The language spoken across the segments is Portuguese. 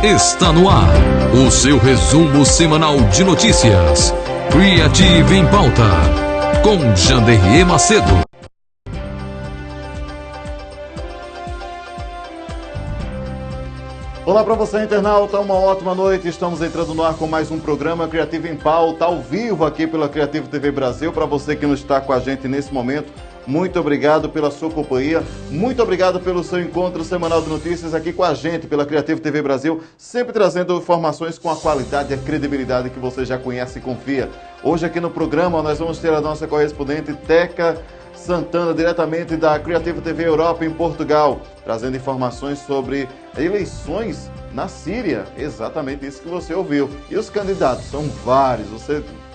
Está no ar o seu resumo semanal de notícias. Creative em Pauta, com Janderrier Macedo. Olá para você, internauta, uma ótima noite. Estamos entrando no ar com mais um programa Creative em Pauta, ao vivo aqui pela Creative TV Brasil. Para você que não está com a gente nesse momento, muito obrigado pela sua companhia, muito obrigado pelo seu encontro semanal de notícias aqui com a gente pela Creative TV Brasil, sempre trazendo informações com a qualidade e a credibilidade que você já conhece e confia. Hoje aqui no programa nós vamos ter a nossa correspondente Teca Santana, diretamente da Creative TV Europa em Portugal, trazendo informações sobre eleições na Síria. Exatamente isso que você ouviu. E os candidatos são vários,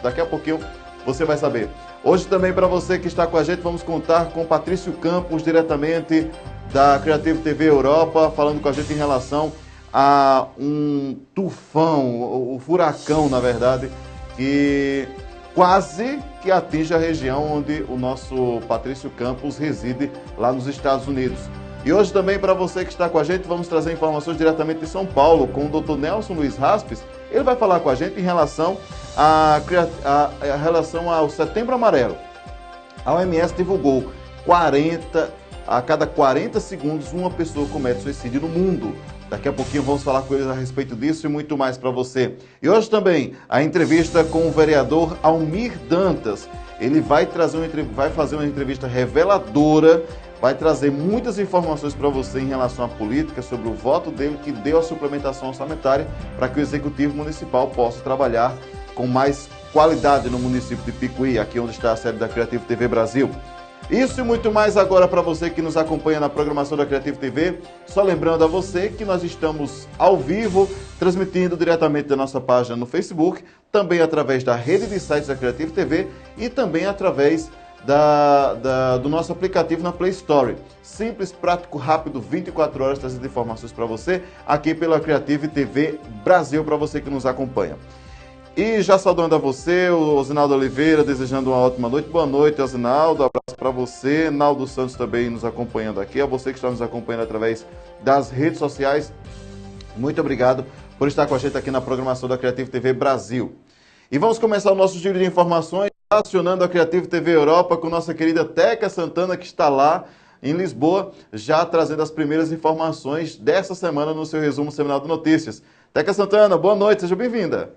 daqui a pouquinho você vai saber. Hoje também, para você que está com a gente, vamos contar com Patrício Campos, diretamente da Creative TV Europa, falando com a gente em relação a um tufão, o furacão, na verdade, que quase que atinge a região onde o nosso Patrício Campos reside, lá nos Estados Unidos. E hoje também, para você que está com a gente, vamos trazer informações diretamente de São Paulo, com o Dr. Nelson Luiz Raspes. Ele vai falar com a gente em relação ao Setembro Amarelo. A OMS divulgou a cada 40 segundos uma pessoa comete suicídio no mundo. Daqui a pouquinho vamos falar com eles a respeito disso e muito mais para você. E hoje também a entrevista com o vereador Almir Dantas. Ele vai fazer uma entrevista reveladora, vai trazer muitas informações para você em relação à política, sobre o voto dele que deu a suplementação orçamentária para que o Executivo Municipal possa trabalhar com mais qualidade no município de Picuí, aqui onde está a sede da Creative TV Brasil. Isso e muito mais agora para você que nos acompanha na programação da Creative TV. Só lembrando a você que nós estamos ao vivo, transmitindo diretamente da nossa página no Facebook, também através da rede de sites da Creative TV e também através do nosso aplicativo na Play Store. Simples, prático, rápido, 24 horas trazendo informações para você, aqui pela Creative TV Brasil, para você que nos acompanha. E já saudando a você, o Osinaldo Oliveira, desejando uma ótima noite. Boa noite, Osinaldo. Abraço para você. Naldo Santos também nos acompanhando aqui. A você que está nos acompanhando através das redes sociais, muito obrigado por estar com a gente aqui na programação da Creative TV Brasil. E vamos começar o nosso giro de informações, acionando a Creative TV Europa com nossa querida Teca Santana, que está lá em Lisboa, já trazendo as primeiras informações dessa semana no seu resumo semanal de notícias. Teca Santana, boa noite, seja bem-vinda.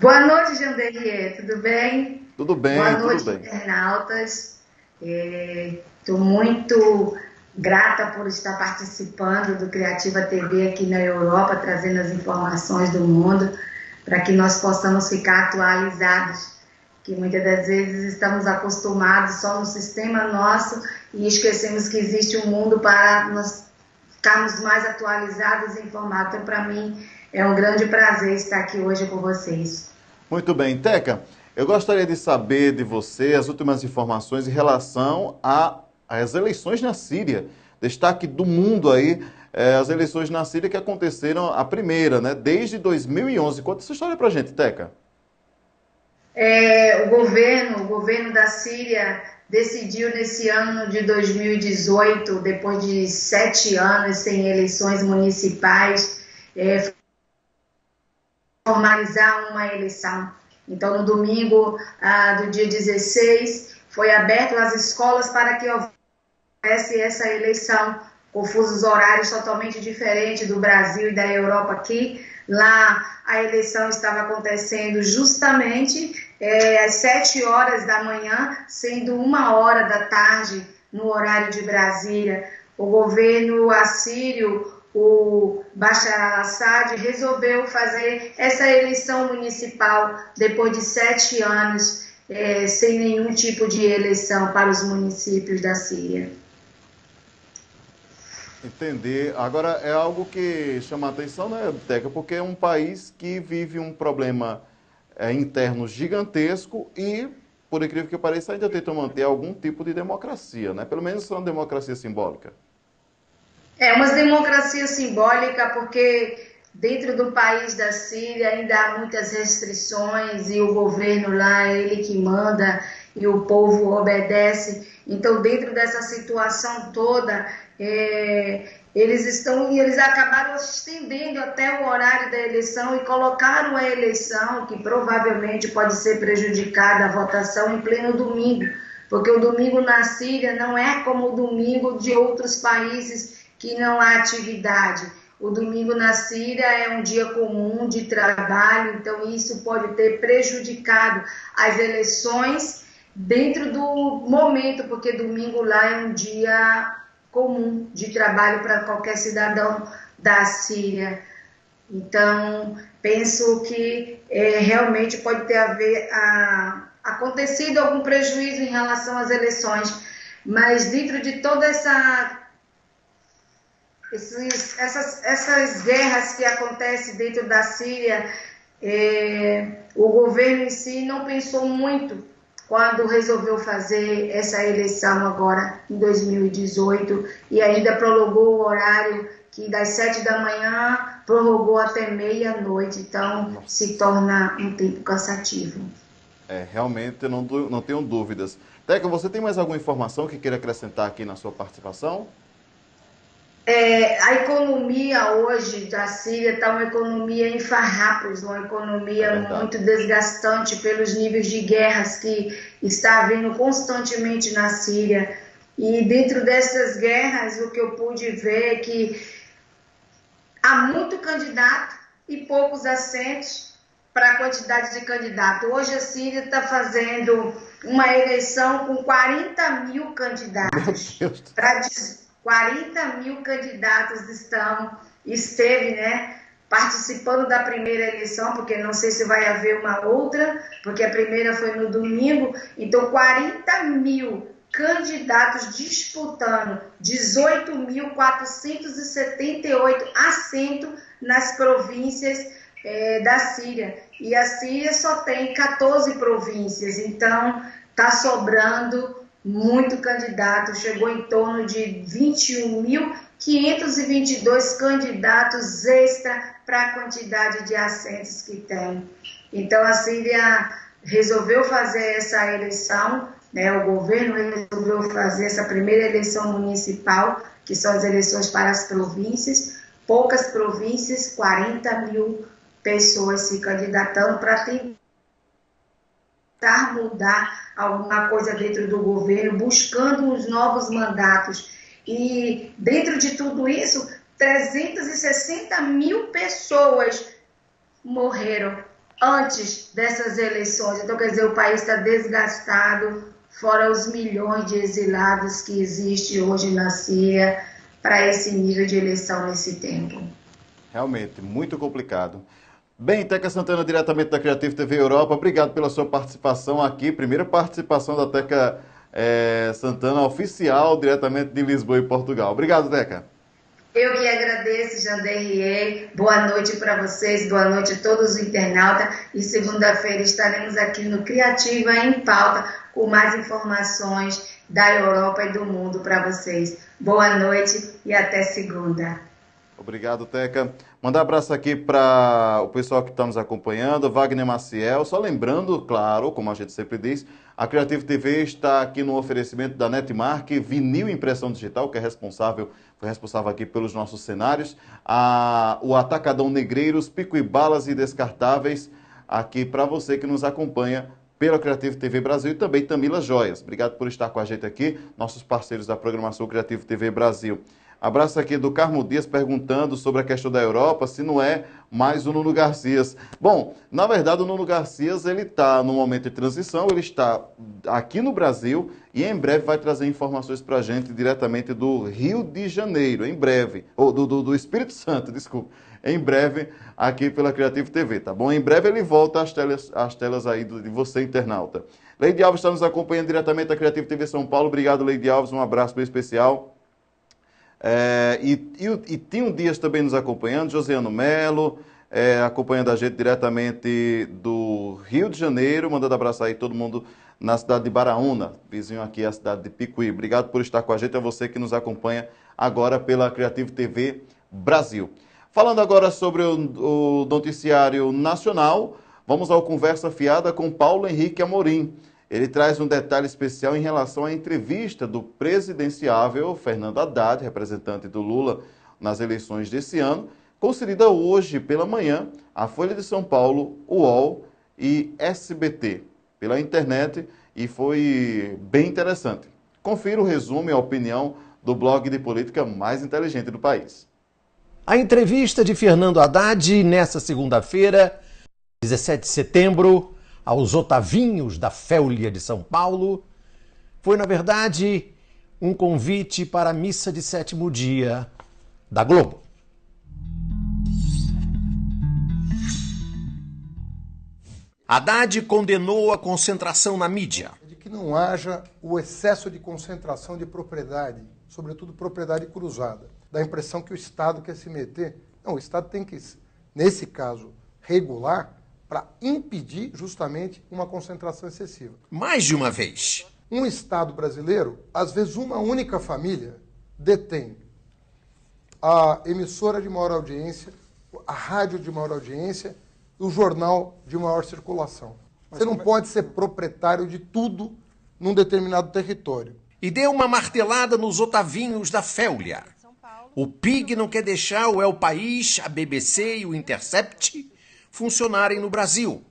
Boa noite, Janderrier, tudo bem? Tudo bem, boa noite, tudo bem. Internautas. Estou muito grata por estar participando do Creativa TV aqui na Europa, trazendo as informações do mundo, para que nós possamos ficar atualizados, que muitas das vezes estamos acostumados só no sistema nosso e esquecemos que existe um mundo para nós ficarmos mais atualizados e informados. Então, para mim, é um grande prazer estar aqui hoje com vocês. Muito bem. Teca, eu gostaria de saber de você as últimas informações em relação às eleições na Síria. Destaque do mundo aí, as eleições na Síria que aconteceram a primeira, né? Desde 2011. Conta essa história pra gente, Teca. O governo da Síria decidiu nesse ano de 2018, depois de 7 anos sem eleições municipais, formalizar uma eleição. Então, no domingo do dia 16, foi aberto as escolas para que houvesse essa eleição, com fusos horários totalmente diferentes do Brasil e da Europa aqui. Lá, a eleição estava acontecendo justamente às 7 horas da manhã, sendo 1h da tarde no horário de Brasília. O governo assírio, o Bashar al-Assad, resolveu fazer essa eleição municipal depois de 7 anos sem nenhum tipo de eleição para os municípios da Síria. Entender. Agora, é algo que chama a atenção, né, Teca? Porque é um país que vive um problema interno gigantesco e, por incrível que pareça, ainda tenta manter algum tipo de democracia, né? Pelo menos uma democracia simbólica. Uma democracia simbólica, porque dentro do país da Síria ainda há muitas restrições e o governo lá é ele que manda e o povo obedece. Então, dentro dessa situação toda, Eles acabaram estendendo até o horário da eleição e colocaram a eleição, que provavelmente pode ser prejudicada, a votação em pleno domingo, porque o domingo na Síria não é como o domingo de outros países que não há atividade. O domingo na Síria é um dia comum de trabalho, então isso pode ter prejudicado as eleições dentro do momento, porque domingo lá é um dia comum de trabalho para qualquer cidadão da Síria. Então, penso que realmente pode ter acontecido algum prejuízo em relação às eleições, mas dentro de toda essas guerras que acontecem dentro da Síria, o governo em si não pensou muito quando resolveu fazer essa eleição agora, em 2018, e ainda prolongou o horário, que das 7 da manhã prorrogou até meia-noite, então se torna um tempo cansativo. Realmente eu não tenho dúvidas. Teca, você tem mais alguma informação que queira acrescentar aqui na sua participação? A economia hoje da Síria está uma economia em farrapos, uma economia muito desgastante pelos níveis de guerras que está havendo constantemente na Síria. E dentro dessas guerras, o que eu pude ver é que há muito candidato e poucos assentos para a quantidade de candidato. Hoje a Síria está fazendo uma eleição com 40 mil candidatos. 40 mil candidatos esteve, participando da primeira eleição, porque não sei se vai haver uma outra, porque a primeira foi no domingo. Então, 40 mil candidatos disputando 18.478 assentos nas províncias da Síria. E a Síria só tem 14 províncias, então está sobrando muito candidato, chegou em torno de 21.522 candidatos extra para a quantidade de assentos que tem. Então a Síria resolveu fazer essa eleição, o governo resolveu fazer essa primeira eleição municipal, que são as eleições para as províncias, poucas províncias, 40 mil pessoas se candidatando para tentar mudar alguma coisa dentro do governo, buscando os novos mandatos. E dentro de tudo isso, 360 mil pessoas morreram antes dessas eleições. Então, quer dizer, o país está desgastado, fora os milhões de exilados que existem hoje na Síria para esse nível de eleição nesse tempo. Realmente, muito complicado. Bem, Teca Santana, diretamente da Creative TV Europa, obrigado pela sua participação aqui. Primeira participação da Teca Santana oficial, diretamente de Lisboa e Portugal. Obrigado, Teca. Eu que agradeço, Janderrier. Boa noite para vocês, boa noite a todos os internautas. E segunda-feira estaremos aqui no Criativa em Pauta com mais informações da Europa e do mundo para vocês. Boa noite e até segunda. Obrigado, Teca. Mandar um abraço aqui para o pessoal que está nos acompanhando, Wagner Maciel. Só lembrando, claro, como a gente sempre diz, a Creative TV está aqui no oferecimento da Netmark, Vinil Impressão Digital, que foi responsável aqui pelos nossos cenários. O Atacadão Negreiros, Pico e Balas e Descartáveis, aqui para você que nos acompanha pela Creative TV Brasil e também Tamila Joias. Obrigado por estar com a gente aqui, nossos parceiros da programação Creative TV Brasil. Abraço aqui do Carmo Dias perguntando sobre a questão da Europa, se não é mais o Nuno Garcias. Bom, na verdade o Nuno Garcias ele está no momento de transição, ele está aqui no Brasil e em breve vai trazer informações para a gente diretamente do Rio de Janeiro, em breve, ou do Espírito Santo, desculpa, em breve aqui pela Creative TV, tá bom? Em breve ele volta às telas aí de você, internauta. Leide Alves está nos acompanhando diretamente da Creative TV São Paulo, obrigado Leide Alves, um abraço bem especial. E Tinho Dias também nos acompanhando, Josiano Melo, acompanhando a gente diretamente do Rio de Janeiro, mandando abraço aí todo mundo na cidade de Baraúna, vizinho aqui a cidade de Picuí. Obrigado por estar com a gente, a você que nos acompanha agora pela Creative TV Brasil. Falando agora sobre o noticiário nacional, vamos ao Conversa Fiada com Paulo Henrique Amorim. Ele traz um detalhe especial em relação à entrevista do presidenciável Fernando Haddad, representante do Lula, nas eleições desse ano, concedida hoje pela manhã a Folha de São Paulo, UOL e SBT, pela internet, e foi bem interessante. Confira o resumo e a opinião do blog de política mais inteligente do país. A entrevista de Fernando Haddad nesta segunda-feira, 17 de setembro, aos Otavinhos da Féulia de São Paulo, foi, na verdade, um convite para a missa de sétimo dia da Globo. Haddad condenou a concentração na mídia. De que não haja o excesso de concentração de propriedade, sobretudo propriedade cruzada. Dá a impressão que o Estado quer se meter. Não, o Estado tem que, nesse caso, regular para impedir justamente uma concentração excessiva. Mais de uma vez. Um Estado brasileiro, às vezes uma única família, detém a emissora de maior audiência, a rádio de maior audiência, o jornal de maior circulação. Você não pode ser proprietário de tudo num determinado território. E deu uma martelada nos Otavinhos da Féulia. O PIG não quer deixar o El País, a BBC e o Intercept funcionarem no Brasil.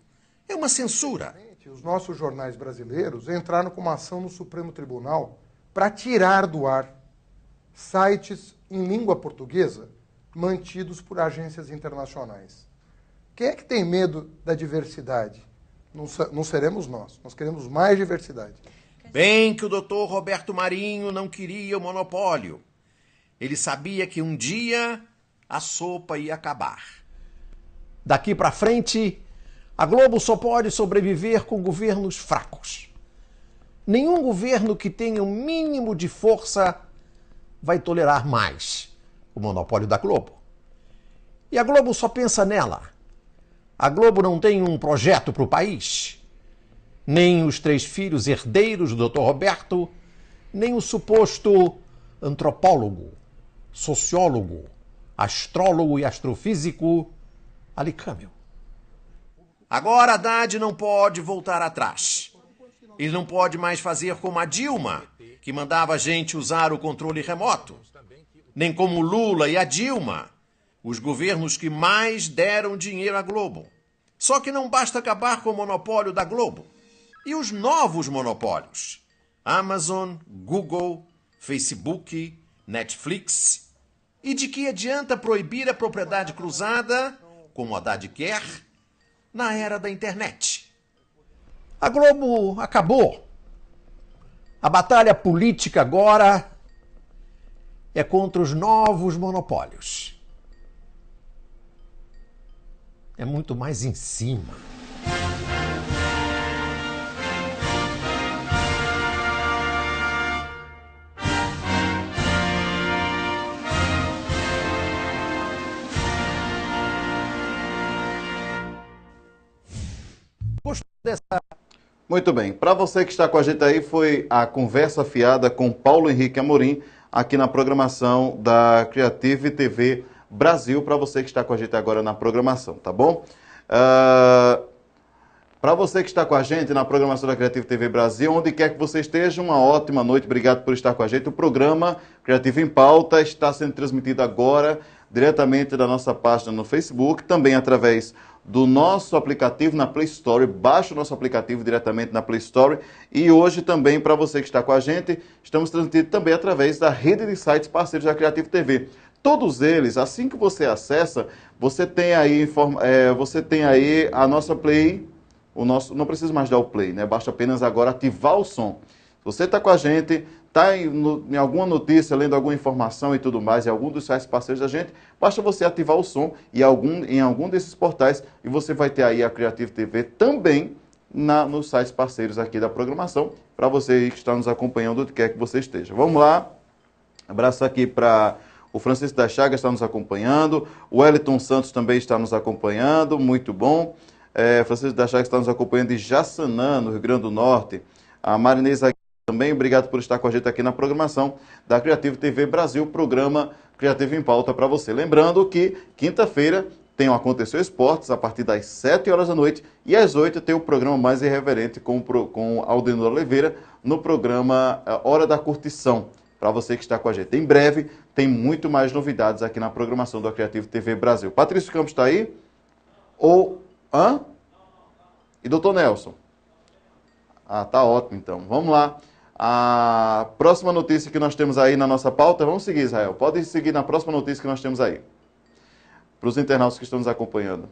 É uma censura. Os nossos jornais brasileiros entraram com uma ação no Supremo Tribunal para tirar do ar sites em língua portuguesa mantidos por agências internacionais. Quem é que tem medo da diversidade? Não seremos nós. Nós queremos mais diversidade. Bem que o doutor Roberto Marinho não queria o monopólio. Ele sabia que um dia a sopa ia acabar. Daqui para frente, a Globo só pode sobreviver com governos fracos. Nenhum governo que tenha um mínimo de força vai tolerar mais o monopólio da Globo. E a Globo só pensa nela. A Globo não tem um projeto para o país. Nem os 3 filhos herdeiros do Dr. Roberto, nem o suposto antropólogo, sociólogo, astrólogo e astrofísico Ali Câmbio. Agora Haddad não pode voltar atrás. Ele não pode mais fazer como a Dilma, que mandava a gente usar o controle remoto. Nem como Lula e a Dilma, os governos que mais deram dinheiro à Globo. Só que não basta acabar com o monopólio da Globo. E os novos monopólios? Amazon, Google, Facebook, Netflix. E de que adianta proibir a propriedade cruzada, como Haddad quer, na era da internet? A Globo acabou. A batalha política agora é contra os novos monopólios. É muito mais em cima. Gostou dessa? Muito bem. Para você que está com a gente aí, foi a conversa fiada com Paulo Henrique Amorim, aqui na programação da Creative TV Brasil, para você que está com a gente agora na programação, tá bom? Para você que está com a gente na programação da Creative TV Brasil, onde quer que você esteja, uma ótima noite, obrigado por estar com a gente. O programa Creative em Pauta está sendo transmitido agora diretamente da nossa página no Facebook, também através do nosso aplicativo na Play Store. Baixe o nosso aplicativo diretamente na Play Store. E hoje também, para você que está com a gente, estamos transmitindo também através da rede de sites parceiros da Creative TV. Todos eles, assim que você acessa, você tem aí a nossa Play, não precisa mais dar o Play, né? Basta apenas agora ativar o som. Se você está com a gente, está em alguma notícia, lendo alguma informação e tudo mais, em algum dos sites parceiros da gente, basta você ativar o som em algum desses portais e você vai ter aí a Creative TV também nos sites parceiros aqui da programação, para você que está nos acompanhando onde quer que você esteja. Vamos lá, abraço aqui para o Francisco da Chaga, está nos acompanhando, o Wellington Santos também está nos acompanhando, muito bom. Francisco da Chaga está nos acompanhando de Jaçanã, no Rio Grande do Norte. A Marinesa também, obrigado por estar com a gente aqui na programação da Creative TV Brasil, programa Creative em Pauta para você. Lembrando que quinta-feira tem o Aconteceu Esportes, a partir das 7 horas da noite, e às 8 tem o programa mais irreverente com Aldenor Oliveira, no programa Hora da Curtição. para você que está com a gente. Em breve, tem muito mais novidades aqui na programação do Criativo TV Brasil. Patrício Campos está aí? Hã? E doutor Nelson? Ah, tá ótimo então. Vamos lá. A próxima notícia que nós temos aí na nossa pauta, vamos seguir, Israel. Pode seguir na próxima notícia que nós temos aí. Para os internautas que estão nos acompanhando.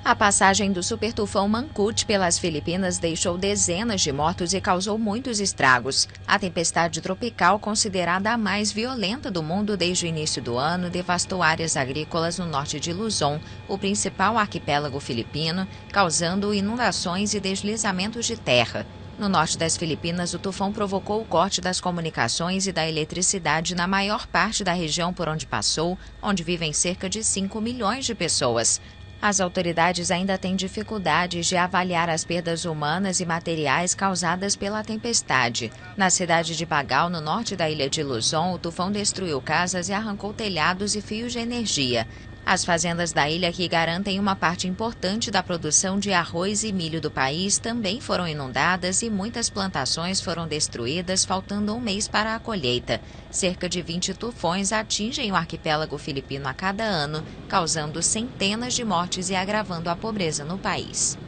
A passagem do supertufão Mangkhut pelas Filipinas deixou dezenas de mortos e causou muitos estragos. A tempestade tropical, considerada a mais violenta do mundo desde o início do ano, devastou áreas agrícolas no norte de Luzon, o principal arquipélago filipino, causando inundações e deslizamentos de terra. No norte das Filipinas, o tufão provocou o corte das comunicações e da eletricidade na maior parte da região por onde passou, onde vivem cerca de 5 milhões de pessoas. As autoridades ainda têm dificuldades de avaliar as perdas humanas e materiais causadas pela tempestade. Na cidade de Bagal, no norte da ilha de Luzon, o tufão destruiu casas e arrancou telhados e fios de energia. As fazendas da ilha, que garantem uma parte importante da produção de arroz e milho do país, também foram inundadas e muitas plantações foram destruídas, faltando um mês para a colheita. Cerca de 20 tufões atingem o arquipélago filipino a cada ano, causando centenas de mortes e agravando a pobreza no país.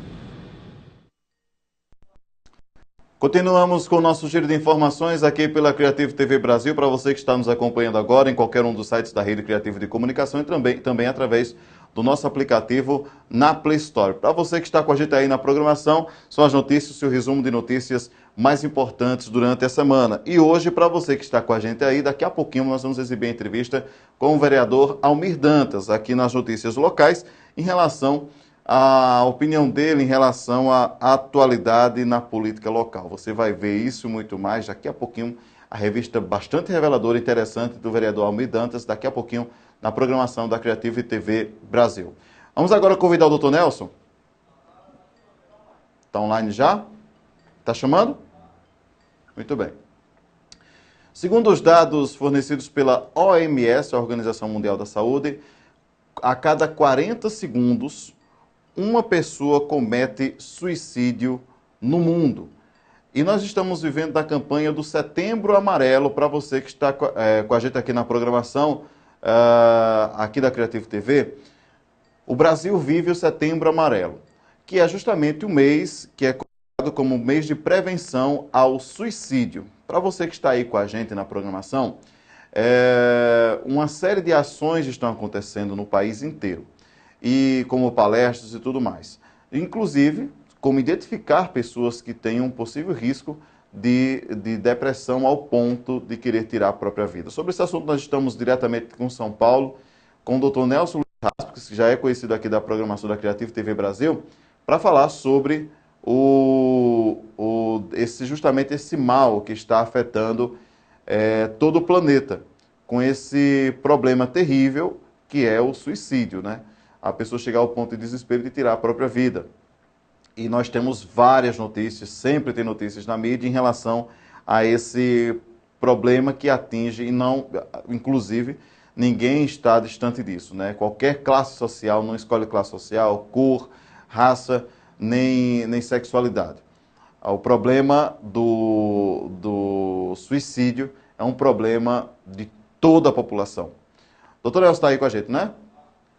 Continuamos com o nosso giro de informações aqui pela Criativo TV Brasil, para você que está nos acompanhando agora em qualquer um dos sites da Rede Criativo de Comunicação e também através do nosso aplicativo na Play Store. Para você que está com a gente aí na programação, são as notícias, o seu resumo de notícias mais importantes durante a semana. E hoje, para você que está com a gente aí, daqui a pouquinho nós vamos exibir a entrevista com o vereador Almir Dantas, aqui nas notícias locais, em relação a opinião dele em relação à atualidade na política local. Você vai ver isso e muito mais daqui a pouquinho, a revista bastante reveladora e interessante do vereador Almir Dantas, daqui a pouquinho na programação da Criativo TV Brasil. Vamos agora convidar o doutor Nelson. Está online já? Está chamando? Muito bem. Segundo os dados fornecidos pela OMS, a Organização Mundial da Saúde, a cada 40 segundos, uma pessoa comete suicídio no mundo. E nós estamos vivendo da campanha do Setembro Amarelo. Para você que está com a gente aqui na programação, aqui da Criativo TV, o Brasil vive o Setembro Amarelo, que é justamente o mês que é considerado como mês de prevenção ao suicídio. Para você que está aí com a gente na programação, uma série de ações estão acontecendo no país inteiro, e como palestras e tudo mais. Inclusive, como identificar pessoas que têm um possível risco de depressão ao ponto de querer tirar a própria vida. Sobre esse assunto, nós estamos diretamente com São Paulo, com o Dr. Nelson Luiz Raspo, que já é conhecido aqui da programação da Criativo TV Brasil, para falar sobre justamente esse mal que está afetando todo o planeta, com esse problema terrível que é o suicídio, né? A pessoa chegar ao ponto de desespero de tirar a própria vida. E nós temos várias notícias, sempre tem notícias na mídia em relação a esse problema que atinge, e não, inclusive, ninguém está distante disso, né? Qualquer classe social, não escolhe classe social, cor, raça, nem sexualidade. O problema do suicídio é um problema de toda a população. Doutor Nelson está aí com a gente, né?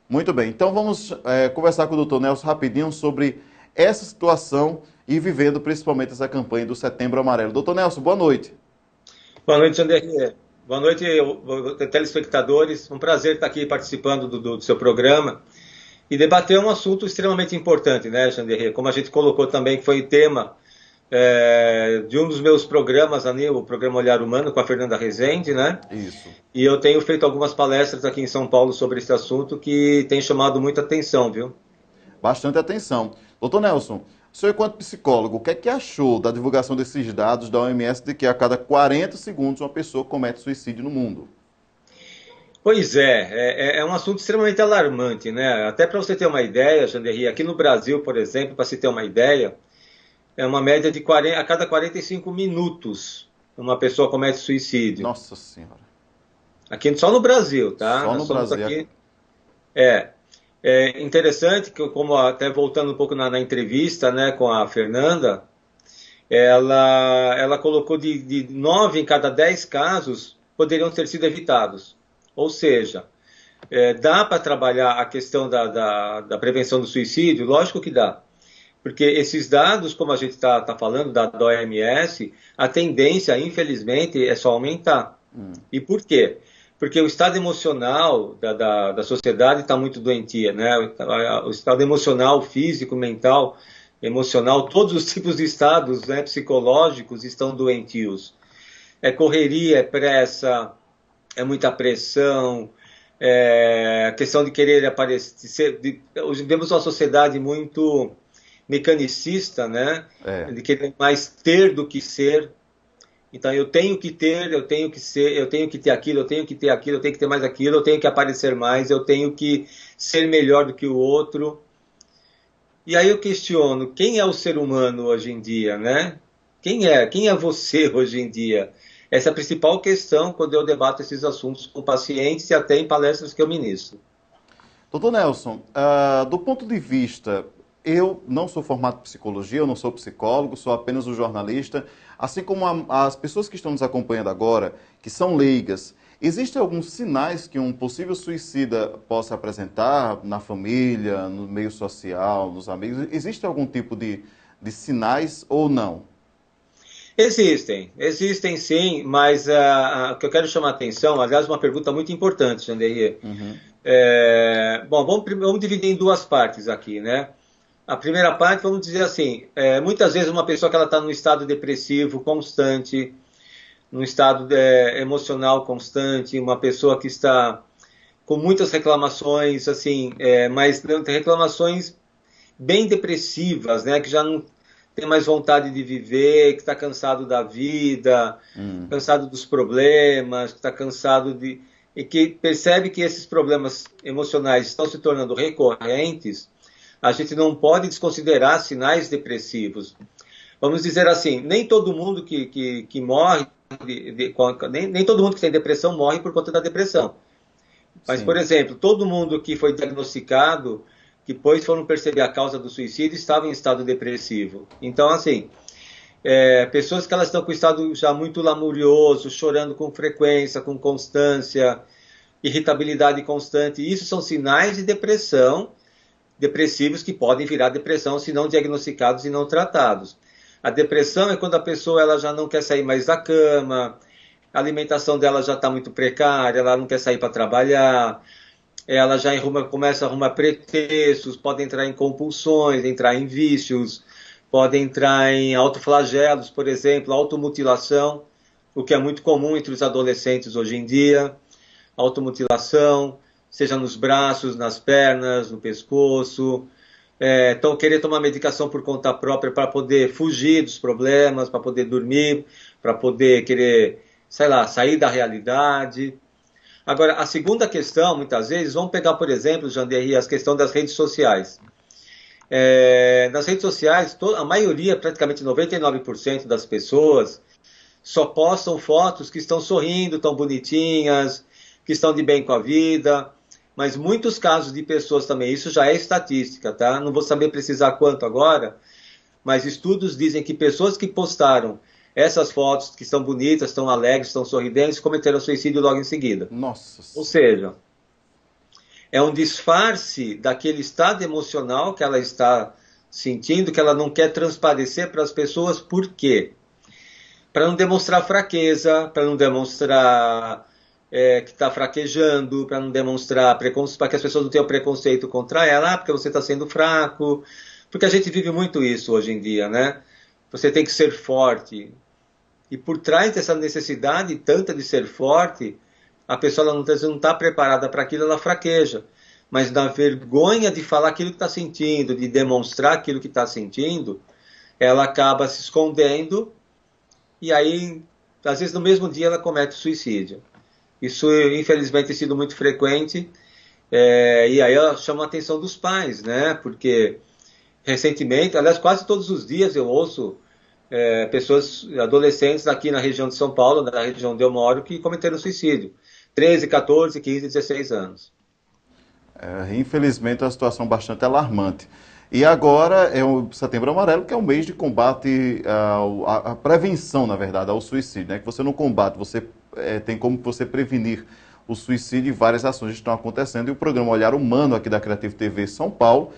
Muito bem, então vamos conversar com o doutor Nelson rapidinho sobre essa situação e vivendo principalmente essa campanha do Setembro Amarelo. Doutor Nelson, boa noite. Boa noite, Janderri. Boa noite, telespectadores. Um prazer estar aqui participando do seu programa e debater um assunto extremamente importante, né, Janderri? Como a gente colocou também, que foi tema de um dos meus programas ali, o programa Olhar Humano, com a Fernanda Rezende, né? Isso. E eu tenho feito algumas palestras aqui em São Paulo sobre esse assunto que tem chamado muita atenção, viu? Bastante atenção. Doutor Nelson, o senhor, enquanto psicólogo, o que é que achou da divulgação desses dados da OMS de que a cada 40 segundos uma pessoa comete suicídio no mundo? Pois é um assunto extremamente alarmante, né? Até para você ter uma ideia, Janderri, aqui no Brasil, por exemplo, para se ter uma ideia, é uma média de a cada 45 minutos uma pessoa comete suicídio. Nossa Senhora. Aqui só no Brasil, tá? Só no Brasil. Aqui. É interessante que, como até voltando um pouco na entrevista, né, com a Fernanda, ela colocou de 9 em cada 10 casos poderiam ter sido evitados. Ou seja, dá para trabalhar a questão da prevenção do suicídio? Lógico que dá. Porque esses dados, como a gente está falando, da OMS, a tendência, infelizmente, é só aumentar. E por quê? Porque o estado emocional da sociedade está muito doentia, né? O estado emocional, físico, mental, emocional, todos os tipos de estados, né, psicológicos estão doentios. É correria, é pressa, é muita pressão, a questão de querer aparecer. Hoje vemos uma sociedade muito mecanicista, né? De querer mais ter do que ser. Então eu tenho que ter, eu tenho que ser, eu tenho que ter aquilo, eu tenho que ter aquilo, eu tenho que ter mais aquilo, eu tenho que aparecer mais, eu tenho que ser melhor do que o outro. E aí eu questiono, quem é o ser humano hoje em dia, né? Quem é você hoje em dia? Essa é a principal questão quando eu debato esses assuntos com pacientes e até em palestras que eu ministro. Doutor Nelson, do ponto de vista, eu não sou formado em psicologia, eu não sou psicólogo, sou apenas um jornalista, assim como as pessoas que estão nos acompanhando agora, que são leigas, existem alguns sinais que um possível suicida possa apresentar na família, no meio social, nos amigos? Existe algum tipo de sinais ou não? Existem sim, mas o que eu quero chamar a atenção, aliás, uma pergunta muito importante, Janderrier. Bom, vamos dividir em duas partes aqui, né? A primeira parte, vamos dizer assim, muitas vezes uma pessoa que ela está num estado depressivo constante, num estado emocional constante, uma pessoa que está com muitas reclamações, assim, mas reclamações bem depressivas, né? Que já não tem mais vontade de viver, que está cansado da vida, cansado dos problemas, que está cansado e que percebe que esses problemas emocionais estão se tornando recorrentes, a gente não pode desconsiderar sinais depressivos. Vamos dizer assim, nem todo mundo que morre, nem todo mundo que tem depressão morre por conta da depressão. Mas, sim, por exemplo, todo mundo que foi diagnosticado, que depois foram perceber a causa do suicídio, estava em estado depressivo. Então, assim, pessoas que elas estão com estado já muito lamurioso, chorando com frequência, com constância, irritabilidade constante, isso são sinais de depressão, depressivos que podem virar depressão se não diagnosticados e não tratados. A depressão é quando a pessoa ela já não quer sair mais da cama, a alimentação dela já está muito precária, ela não quer sair para trabalhar, ela já começa a arrumar pretextos, pode entrar em compulsões, entrar em vícios, pode entrar em autoflagelos, por exemplo, automutilação, o que é muito comum entre os adolescentes hoje em dia, automutilação, seja nos braços, nas pernas, no pescoço, então querer tomar medicação por conta própria para poder fugir dos problemas, para poder dormir, para poder querer, sei lá, sair da realidade. Agora, a segunda questão, muitas vezes, vamos pegar, por exemplo, Janderrier, a questão das redes sociais. Nas redes sociais, a maioria, praticamente 99% das pessoas, só postam fotos que estão sorrindo, tão bonitinhas, que estão de bem com a vida, mas muitos casos de pessoas também, isso já é estatística, tá? Não vou saber precisar quanto agora, mas estudos dizem que pessoas que postaram essas fotos que estão bonitas, estão alegres, estão sorridentes, cometeram suicídio logo em seguida. Nossa. Ou seja, é um disfarce daquele estado emocional que ela está sentindo, que ela não quer transparecer para as pessoas. Por quê? Para não demonstrar fraqueza, para não demonstrar que está fraquejando, para não demonstrar preconceito, para que as pessoas não tenham preconceito contra ela, porque você está sendo fraco, porque a gente vive muito isso hoje em dia, né? Você tem que ser forte. E por trás dessa necessidade tanta de ser forte, a pessoa ela não está preparada para aquilo, ela fraqueja. Mas na vergonha de falar aquilo que está sentindo, de demonstrar aquilo que está sentindo, ela acaba se escondendo e aí, às vezes no mesmo dia, ela comete suicídio. Isso, infelizmente, tem sido muito frequente. E aí eu chamo a atenção dos pais, né? Porque recentemente, aliás, quase todos os dias eu ouço pessoas, adolescentes aqui na região de São Paulo, na região onde eu moro, que cometeram suicídio. 13, 14, 15, 16 anos. Infelizmente é uma situação bastante alarmante. E agora é o Setembro Amarelo, que é o mês de combate à prevenção, na verdade, ao suicídio, né? Que você não combate, você tem como você prevenir o suicídio e várias ações estão acontecendo. E o programa Olhar Humano aqui da Creative TV São Paulo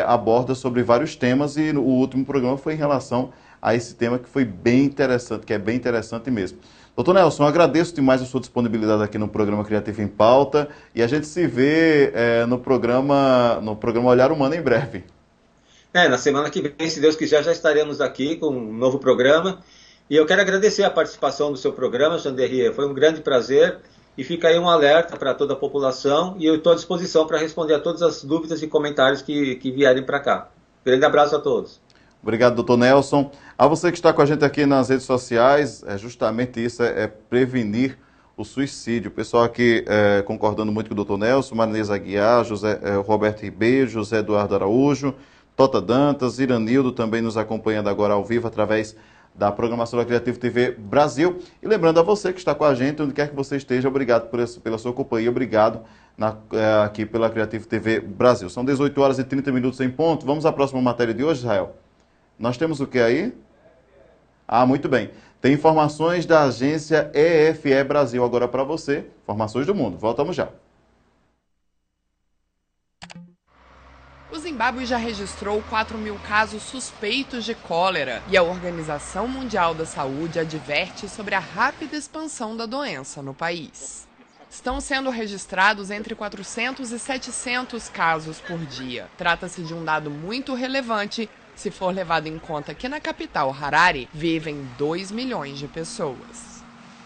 aborda sobre vários temas e o último programa foi em relação a esse tema que foi bem interessante, que é bem interessante mesmo. Doutor Nelson, eu agradeço demais a sua disponibilidade aqui no programa Creative em Pauta e a gente se vê no programa Olhar Humano em breve. Na semana que vem, se Deus quiser, já estaremos aqui com um novo programa. E eu quero agradecer a participação do seu programa, Janderrier. Foi um grande prazer. E fica aí um alerta para toda a população. E eu estou à disposição para responder a todas as dúvidas e comentários que vierem para cá. Grande abraço a todos. Obrigado, doutor Nelson. A você que está com a gente aqui nas redes sociais, justamente isso, prevenir o suicídio. O pessoal aqui concordando muito com o doutor Nelson, Marinesa Aguiar, Roberto Ribeiro, José Eduardo Araújo, Tota Dantas, Iranildo também nos acompanhando agora ao vivo através da programação da Creative TV Brasil. E lembrando a você que está com a gente, onde quer que você esteja, obrigado pela sua companhia, obrigado aqui pela Creative TV Brasil. São 18 horas e 30 minutos em ponto. Vamos à próxima matéria de hoje, Israel? Nós temos o que aí? Muito bem. Tem informações da agência EFE Brasil agora para você. Informações do mundo. Voltamos já. O Zimbábue já registrou 4.000 casos suspeitos de cólera e a Organização Mundial da Saúde adverte sobre a rápida expansão da doença no país. Estão sendo registrados entre 400 e 700 casos por dia. Trata-se de um dado muito relevante se for levado em conta que na capital, Harare, vivem 2 milhões de pessoas.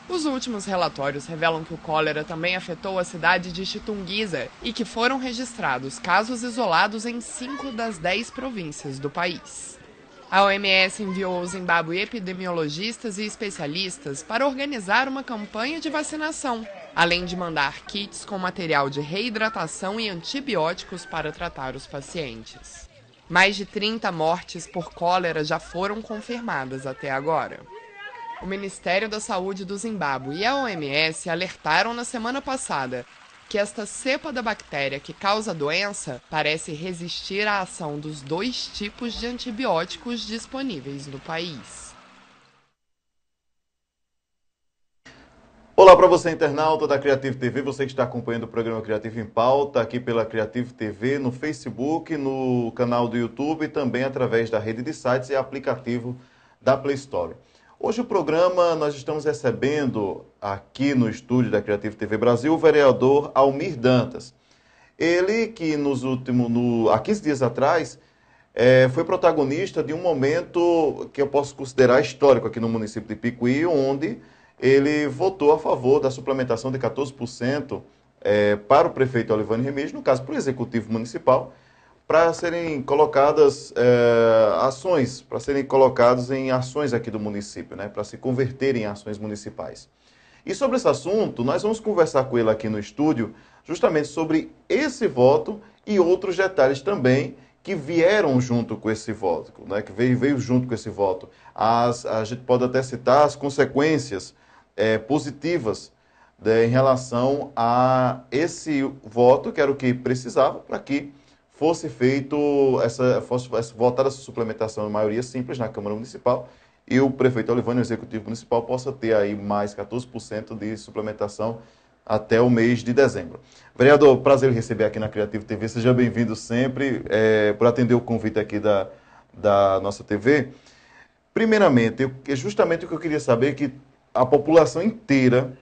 Os últimos relatórios revelam que o cólera também afetou a cidade de Chitunguiza e que foram registrados casos isolados em 5 das 10 províncias do país. A OMS enviou ao Zimbábue epidemiologistas e especialistas para organizar uma campanha de vacinação, além de mandar kits com material de reidratação e antibióticos para tratar os pacientes. Mais de 30 mortes por cólera já foram confirmadas até agora. O Ministério da Saúde do Zimbábue e a OMS alertaram na semana passada que esta cepa da bactéria que causa a doença parece resistir à ação dos 2 tipos de antibióticos disponíveis no país. Olá para você, internauta da Creative TV, você que está acompanhando o programa Creative em Pauta, aqui pela Creative TV, no Facebook, no canal do YouTube e também através da rede de sites e aplicativo da Play Store. Hoje o programa, nós estamos recebendo aqui no estúdio da Creative TV Brasil o vereador Almir Dantas. Ele que há 15 dias atrás foi protagonista de um momento que eu posso considerar histórico aqui no município de Picuí, onde ele votou a favor da suplementação de 14% para o prefeito Olivane Remígio, no caso para o executivo municipal, para serem colocadas ações, para serem colocados em ações aqui do município, né, para se converterem em ações municipais. E sobre esse assunto, nós vamos conversar com ele aqui no estúdio, justamente sobre esse voto e outros detalhes também que vieram junto com esse voto, né, que veio junto com esse voto. A gente pode até citar as consequências positivas em relação a esse voto, que era o que precisava para que fosse votada essa suplementação de maioria simples na Câmara Municipal e o prefeito Olivane, o executivo municipal, possa ter aí mais 14% de suplementação até o mês de dezembro. Vereador, prazer em receber aqui na Creative TV, seja bem-vindo sempre, por atender o convite aqui da nossa TV. Primeiramente, justamente o que eu queria saber é que a população inteira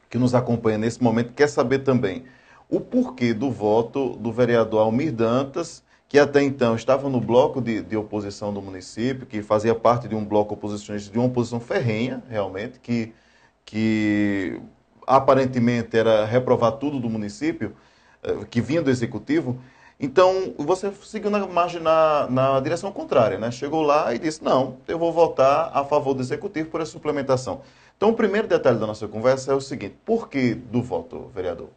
que nos acompanha nesse momento quer saber também o porquê do voto do vereador Almir Dantas, que até então estava no bloco de oposição do município, que fazia parte de um bloco oposicionista, de uma oposição ferrenha, realmente, que aparentemente era reprovar tudo do município, que vinha do executivo. Então, você seguiu na direção contrária, né? Chegou lá e disse, não, eu vou votar a favor do executivo por essa suplementação. Então, o primeiro detalhe da nossa conversa é o seguinte, por que do voto, vereador?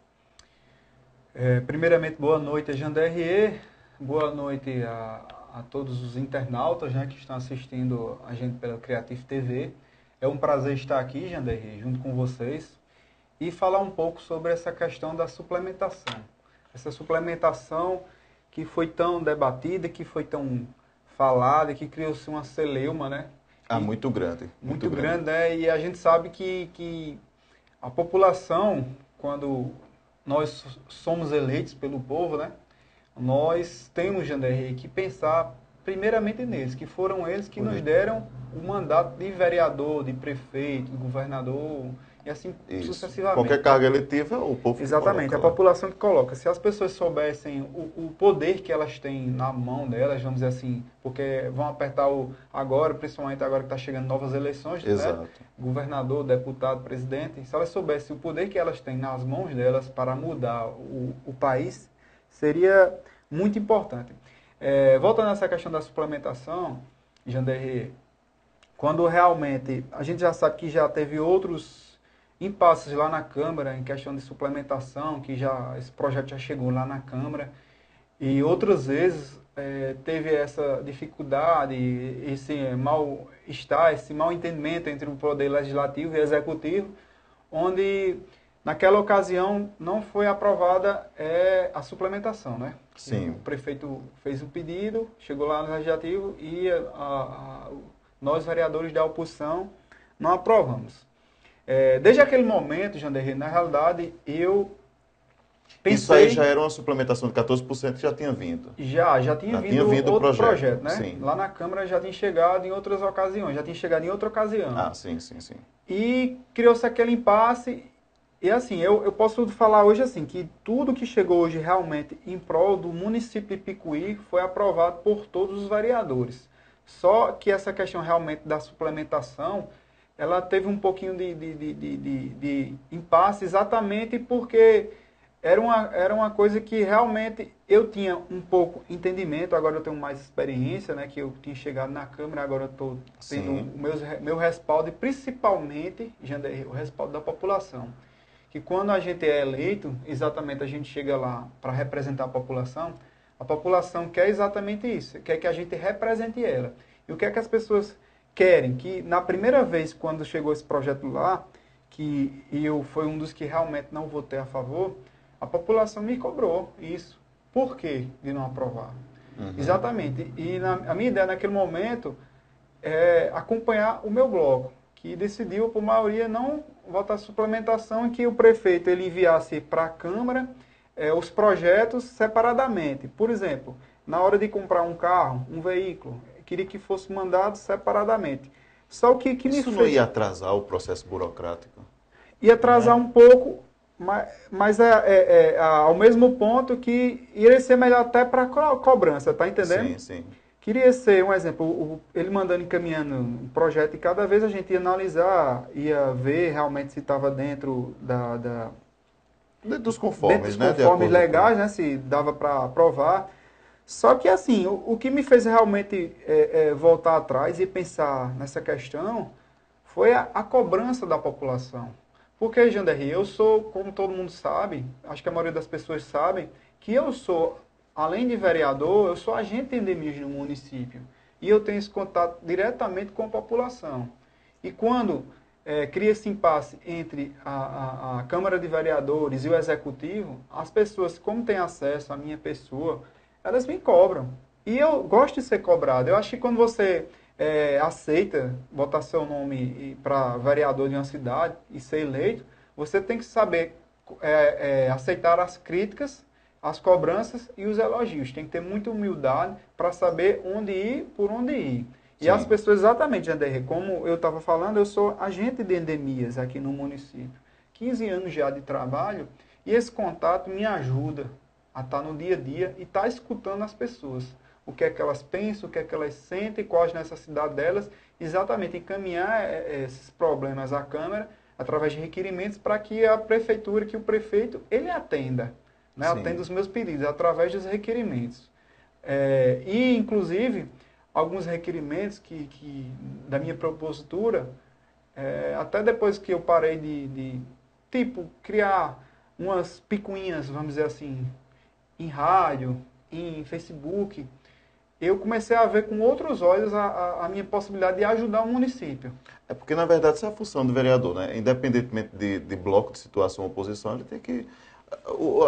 Primeiramente, boa noite, Janderrier. Boa noite a todos os internautas, né, que estão assistindo a gente pela Creative TV. É um prazer estar aqui, Janderrier, junto com vocês e falar um pouco sobre essa questão da suplementação. Essa suplementação que foi tão debatida, que foi tão falada, que criou-se uma celeuma, né? Muito grande. Muito grande, né? E a gente sabe que a população, quando nós somos eleitos pelo povo, né? Nós temos, Janderrey, que pensar primeiramente neles, que foram eles que nos deram o mandato de vereador, de prefeito, de governador, e assim sucessivamente. Qualquer cargo eletivo é o povo que Exatamente, coloca, a população que coloca. Se as pessoas soubessem o poder que elas têm na mão delas, vamos dizer assim, porque vão apertar agora, principalmente agora que está chegando novas eleições, né? Governador, deputado, presidente, se elas soubessem o poder que elas têm nas mãos delas para mudar o país, seria muito importante. Voltando a essa questão da suplementação, Janderrey, quando realmente, a gente já sabe que já teve outros impasses lá na Câmara em questão de suplementação, que esse projeto já chegou lá na Câmara, e outras vezes teve essa dificuldade, esse mal-estar, esse mal-entendimento entre o poder legislativo e executivo, onde naquela ocasião não foi aprovada a suplementação, né? Sim. O prefeito fez o pedido, chegou lá no legislativo e nós, vereadores da oposição, não aprovamos. Desde aquele momento, Janderrey, na realidade, eu pensei... Isso aí já era uma suplementação de 14% que já tinha vindo. Já tinha vindo outro projeto, né? Sim. Lá na Câmara já tinha chegado em outras ocasiões, já tinha chegado em outra ocasião. Sim. E criou-se aquele impasse. E assim, eu posso falar hoje assim, que tudo que chegou hoje realmente em prol do município de Picuí foi aprovado por todos os vereadores. Só que essa questão realmente da suplementação, ela teve um pouquinho de impasse exatamente porque era uma coisa que realmente eu tinha um pouco entendimento, agora eu tenho mais experiência, né, que eu tinha chegado na Câmara, agora eu estou tendo o meu respaldo e principalmente, Janderrey, o respaldo da população. Que quando a gente é eleito, exatamente a gente chega lá para representar a população quer exatamente isso, quer que a gente represente ela. E o que é que as pessoas querem? Que na primeira vez, quando chegou esse projeto lá, que eu fui um dos que realmente não votei a favor, a população me cobrou isso. Por quê de não aprovar? Exatamente. E a minha ideia naquele momento é acompanhar o meu bloco, que decidiu, por maioria, não votar suplementação, em que o prefeito ele enviasse para a Câmara os projetos separadamente. Por exemplo, na hora de comprar um carro, um veículo, queria que fosse mandado separadamente. Só que isso não ia atrasar o processo burocrático? Ia atrasar um pouco, mas ao mesmo ponto que iria ser melhor até para cobrança, tá entendendo? Sim. Queria ser um exemplo, ele mandando, encaminhando um projeto e cada vez a gente ia analisar, ia ver realmente se estava dentro dos conformes, né? Dos conformes legais, né? Se dava para aprovar. Só que assim, o que me fez realmente voltar atrás e pensar nessa questão foi a cobrança da população. Porque, Janderrey, eu sou, como todo mundo sabe, acho que a maioria das pessoas sabem, que eu sou, além de vereador, eu sou agente de endemias no município. E eu tenho esse contato diretamente com a população. E quando cria esse impasse entre a Câmara de Vereadores e o Executivo, as pessoas, como têm acesso à minha pessoa, elas me cobram. E eu gosto de ser cobrado. Eu acho que quando você aceita botar seu nome para vereador de uma cidade e ser eleito, você tem que saber aceitar as críticas, as cobranças e os elogios. Tem que ter muita humildade para saber onde ir, por onde ir. E as pessoas, exatamente, Janderrey, como eu estava falando, eu sou agente de endemias aqui no município. 15 anos já de trabalho e esse contato me ajuda a estar no dia a dia e estar escutando as pessoas. O que é que elas pensam, o que é que elas sentem, quais as necessidades delas, exatamente encaminhar esses problemas à Câmara através de requerimentos para que a prefeitura, que o prefeito, ele atenda. Né, atende os meus pedidos através dos requerimentos. E, inclusive, alguns requerimentos da minha propositura, até depois que eu parei de criar umas picuinhas, vamos dizer assim, em rádio, em Facebook, eu comecei a ver com outros olhos a minha possibilidade de ajudar o município. É porque, na verdade, essa é a função do vereador, né? Independentemente de bloco, de situação ou oposição, ele tem que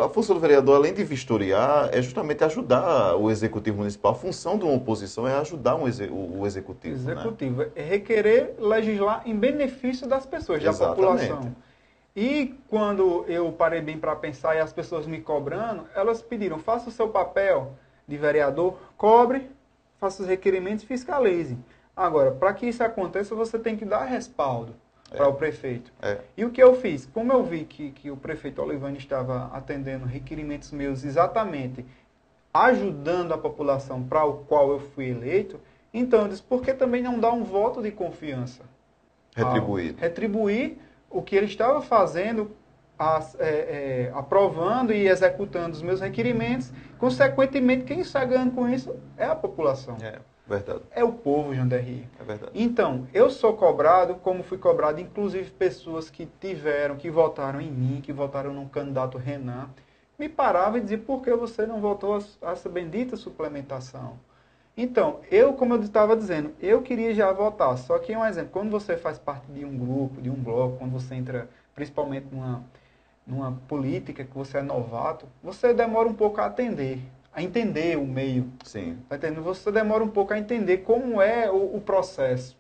A função do vereador, além de vistoriar, é justamente ajudar o executivo municipal. A função de uma oposição é ajudar o executivo. Executivo. Né? É requerer legislar em benefício das pessoas, da população. E quando eu parei bem para pensar e as pessoas me cobrando, elas pediram, faça o seu papel de vereador, cobre, faça os requerimentos e fiscalize. Agora, para que isso aconteça, você tem que dar respaldo para o prefeito. E o que eu fiz? Como eu vi que o prefeito Olivânia estava atendendo requerimentos meus exatamente ajudando a população para o qual eu fui eleito, então eu disse, por que também não dar um voto de confiança? Retribuir o que ele estava fazendo, aprovando e executando os meus requerimentos. Consequentemente, quem está ganhando com isso é a população. Verdade. É o povo, Janderri. É verdade. Então, eu sou cobrado, como fui cobrado, inclusive pessoas que votaram em mim, que votaram no candidato Renan, me paravam e diziam, por que você não votou a essa bendita suplementação? Então, como eu estava dizendo, eu queria já votar, só que um exemplo, quando você faz parte de um grupo, de um bloco, quando você entra principalmente numa política que você é novato, você demora um pouco a entender o meio. Sim. Tá entendendo? Você demora um pouco a entender como é o processo.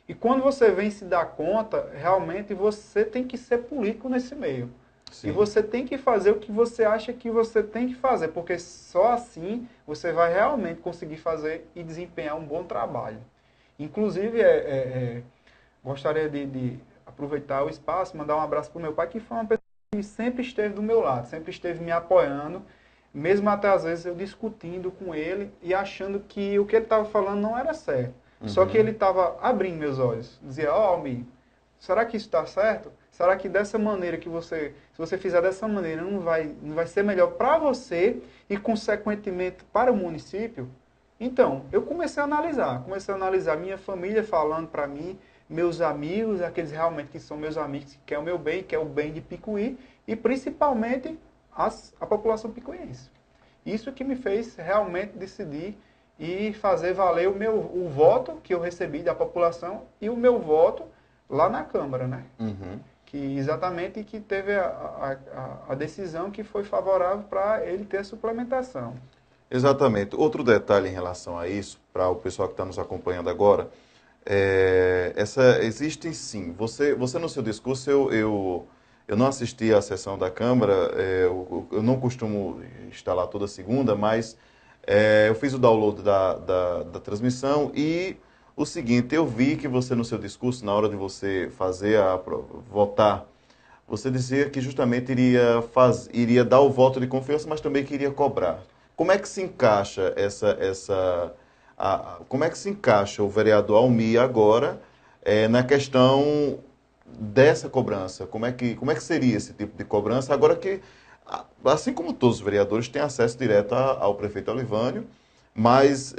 E quando você vem se dar conta, realmente você tem que ser político nesse meio. Sim. E você tem que fazer o que você acha que você tem que fazer, porque só assim você vai realmente conseguir fazer e desempenhar um bom trabalho. Inclusive, gostaria de aproveitar o espaço, mandar um abraço para o meu pai, que foi uma pessoa que sempre esteve do meu lado, sempre esteve me apoiando, mesmo até às vezes eu discutindo com ele e achando que o que ele estava falando não era certo. Só que ele estava abrindo meus olhos. Dizia, Almir, será que isso está certo? Será que dessa maneira se você fizer dessa maneira, não vai ser melhor para você e, consequentemente, para o município? Então, eu comecei a analisar minha família falando para mim, meus amigos, aqueles realmente que são meus amigos, que querem o meu bem, que é o bem de Picuí, e principalmente a população picuiense. Isso que me fez realmente decidir e fazer valer o voto que eu recebi da população e o meu voto lá na Câmara, né? Que teve a decisão que foi favorável para ele ter a suplementação. Exatamente. Outro detalhe em relação a isso, para o pessoal que está nos acompanhando agora, existem sim. Você no seu discurso, eu não assisti à sessão da Câmara, eu não costumo estar lá toda segunda, mas eu fiz o download da transmissão e o seguinte, eu vi que você no seu discurso, na hora de você votar, você dizia que justamente iria dar o voto de confiança, mas também queria cobrar. Como é que se encaixa como é que se encaixa o vereador Almir agora na questão dessa cobrança? Como é que seria esse tipo de cobrança? Agora que, assim como todos os vereadores, têm acesso direto ao prefeito Olivânio, mas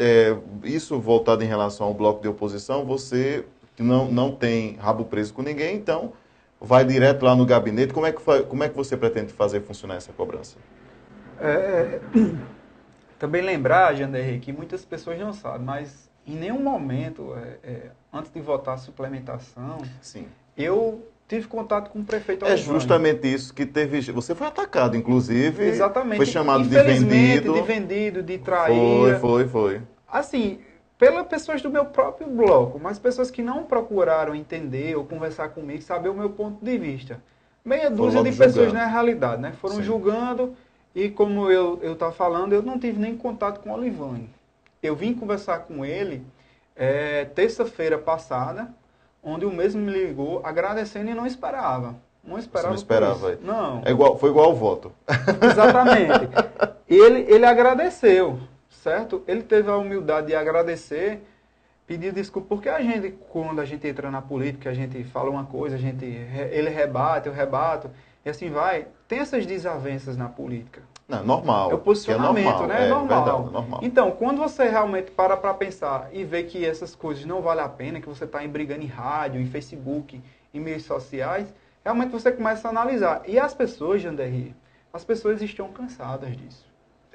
isso voltado em relação ao bloco de oposição, você não tem rabo preso com ninguém, então vai direto lá no gabinete. Como é que você pretende fazer funcionar essa cobrança? Também lembrar, Janderri, que muitas pessoas não sabem, mas em nenhum momento, antes de votar a suplementação, sim, eu tive contato com o prefeito Olivânio. É justamente isso que teve... Você foi atacado, inclusive. Exatamente. Foi chamado de vendido. De vendido, de traíra. Foi. Assim, pelas pessoas do meu próprio bloco, mas pessoas que não procuraram entender ou conversar comigo, saber o meu ponto de vista. Meia dúzia de pessoas na realidade, né? Foram julgando e, como eu estava falando, eu não tive nem contato com o Olivânio. Eu vim conversar com ele terça-feira passada, onde o mesmo me ligou agradecendo e não esperava. Não esperava. Não. Foi igual ao voto. Exatamente. Ele agradeceu, certo? Ele teve a humildade de agradecer, pedir desculpa, porque quando a gente entra na política, a gente fala uma coisa, ele rebate, eu rebato, e assim vai. Tem essas desavenças na política. Não, normal. É o posicionamento, né? É normal. Verdade, normal. Então, quando você realmente para pensar e vê que essas coisas não valem a pena, que você está brigando em rádio, em Facebook, em meios sociais, realmente você começa a analisar. E as pessoas, Janderri, as pessoas estão cansadas disso.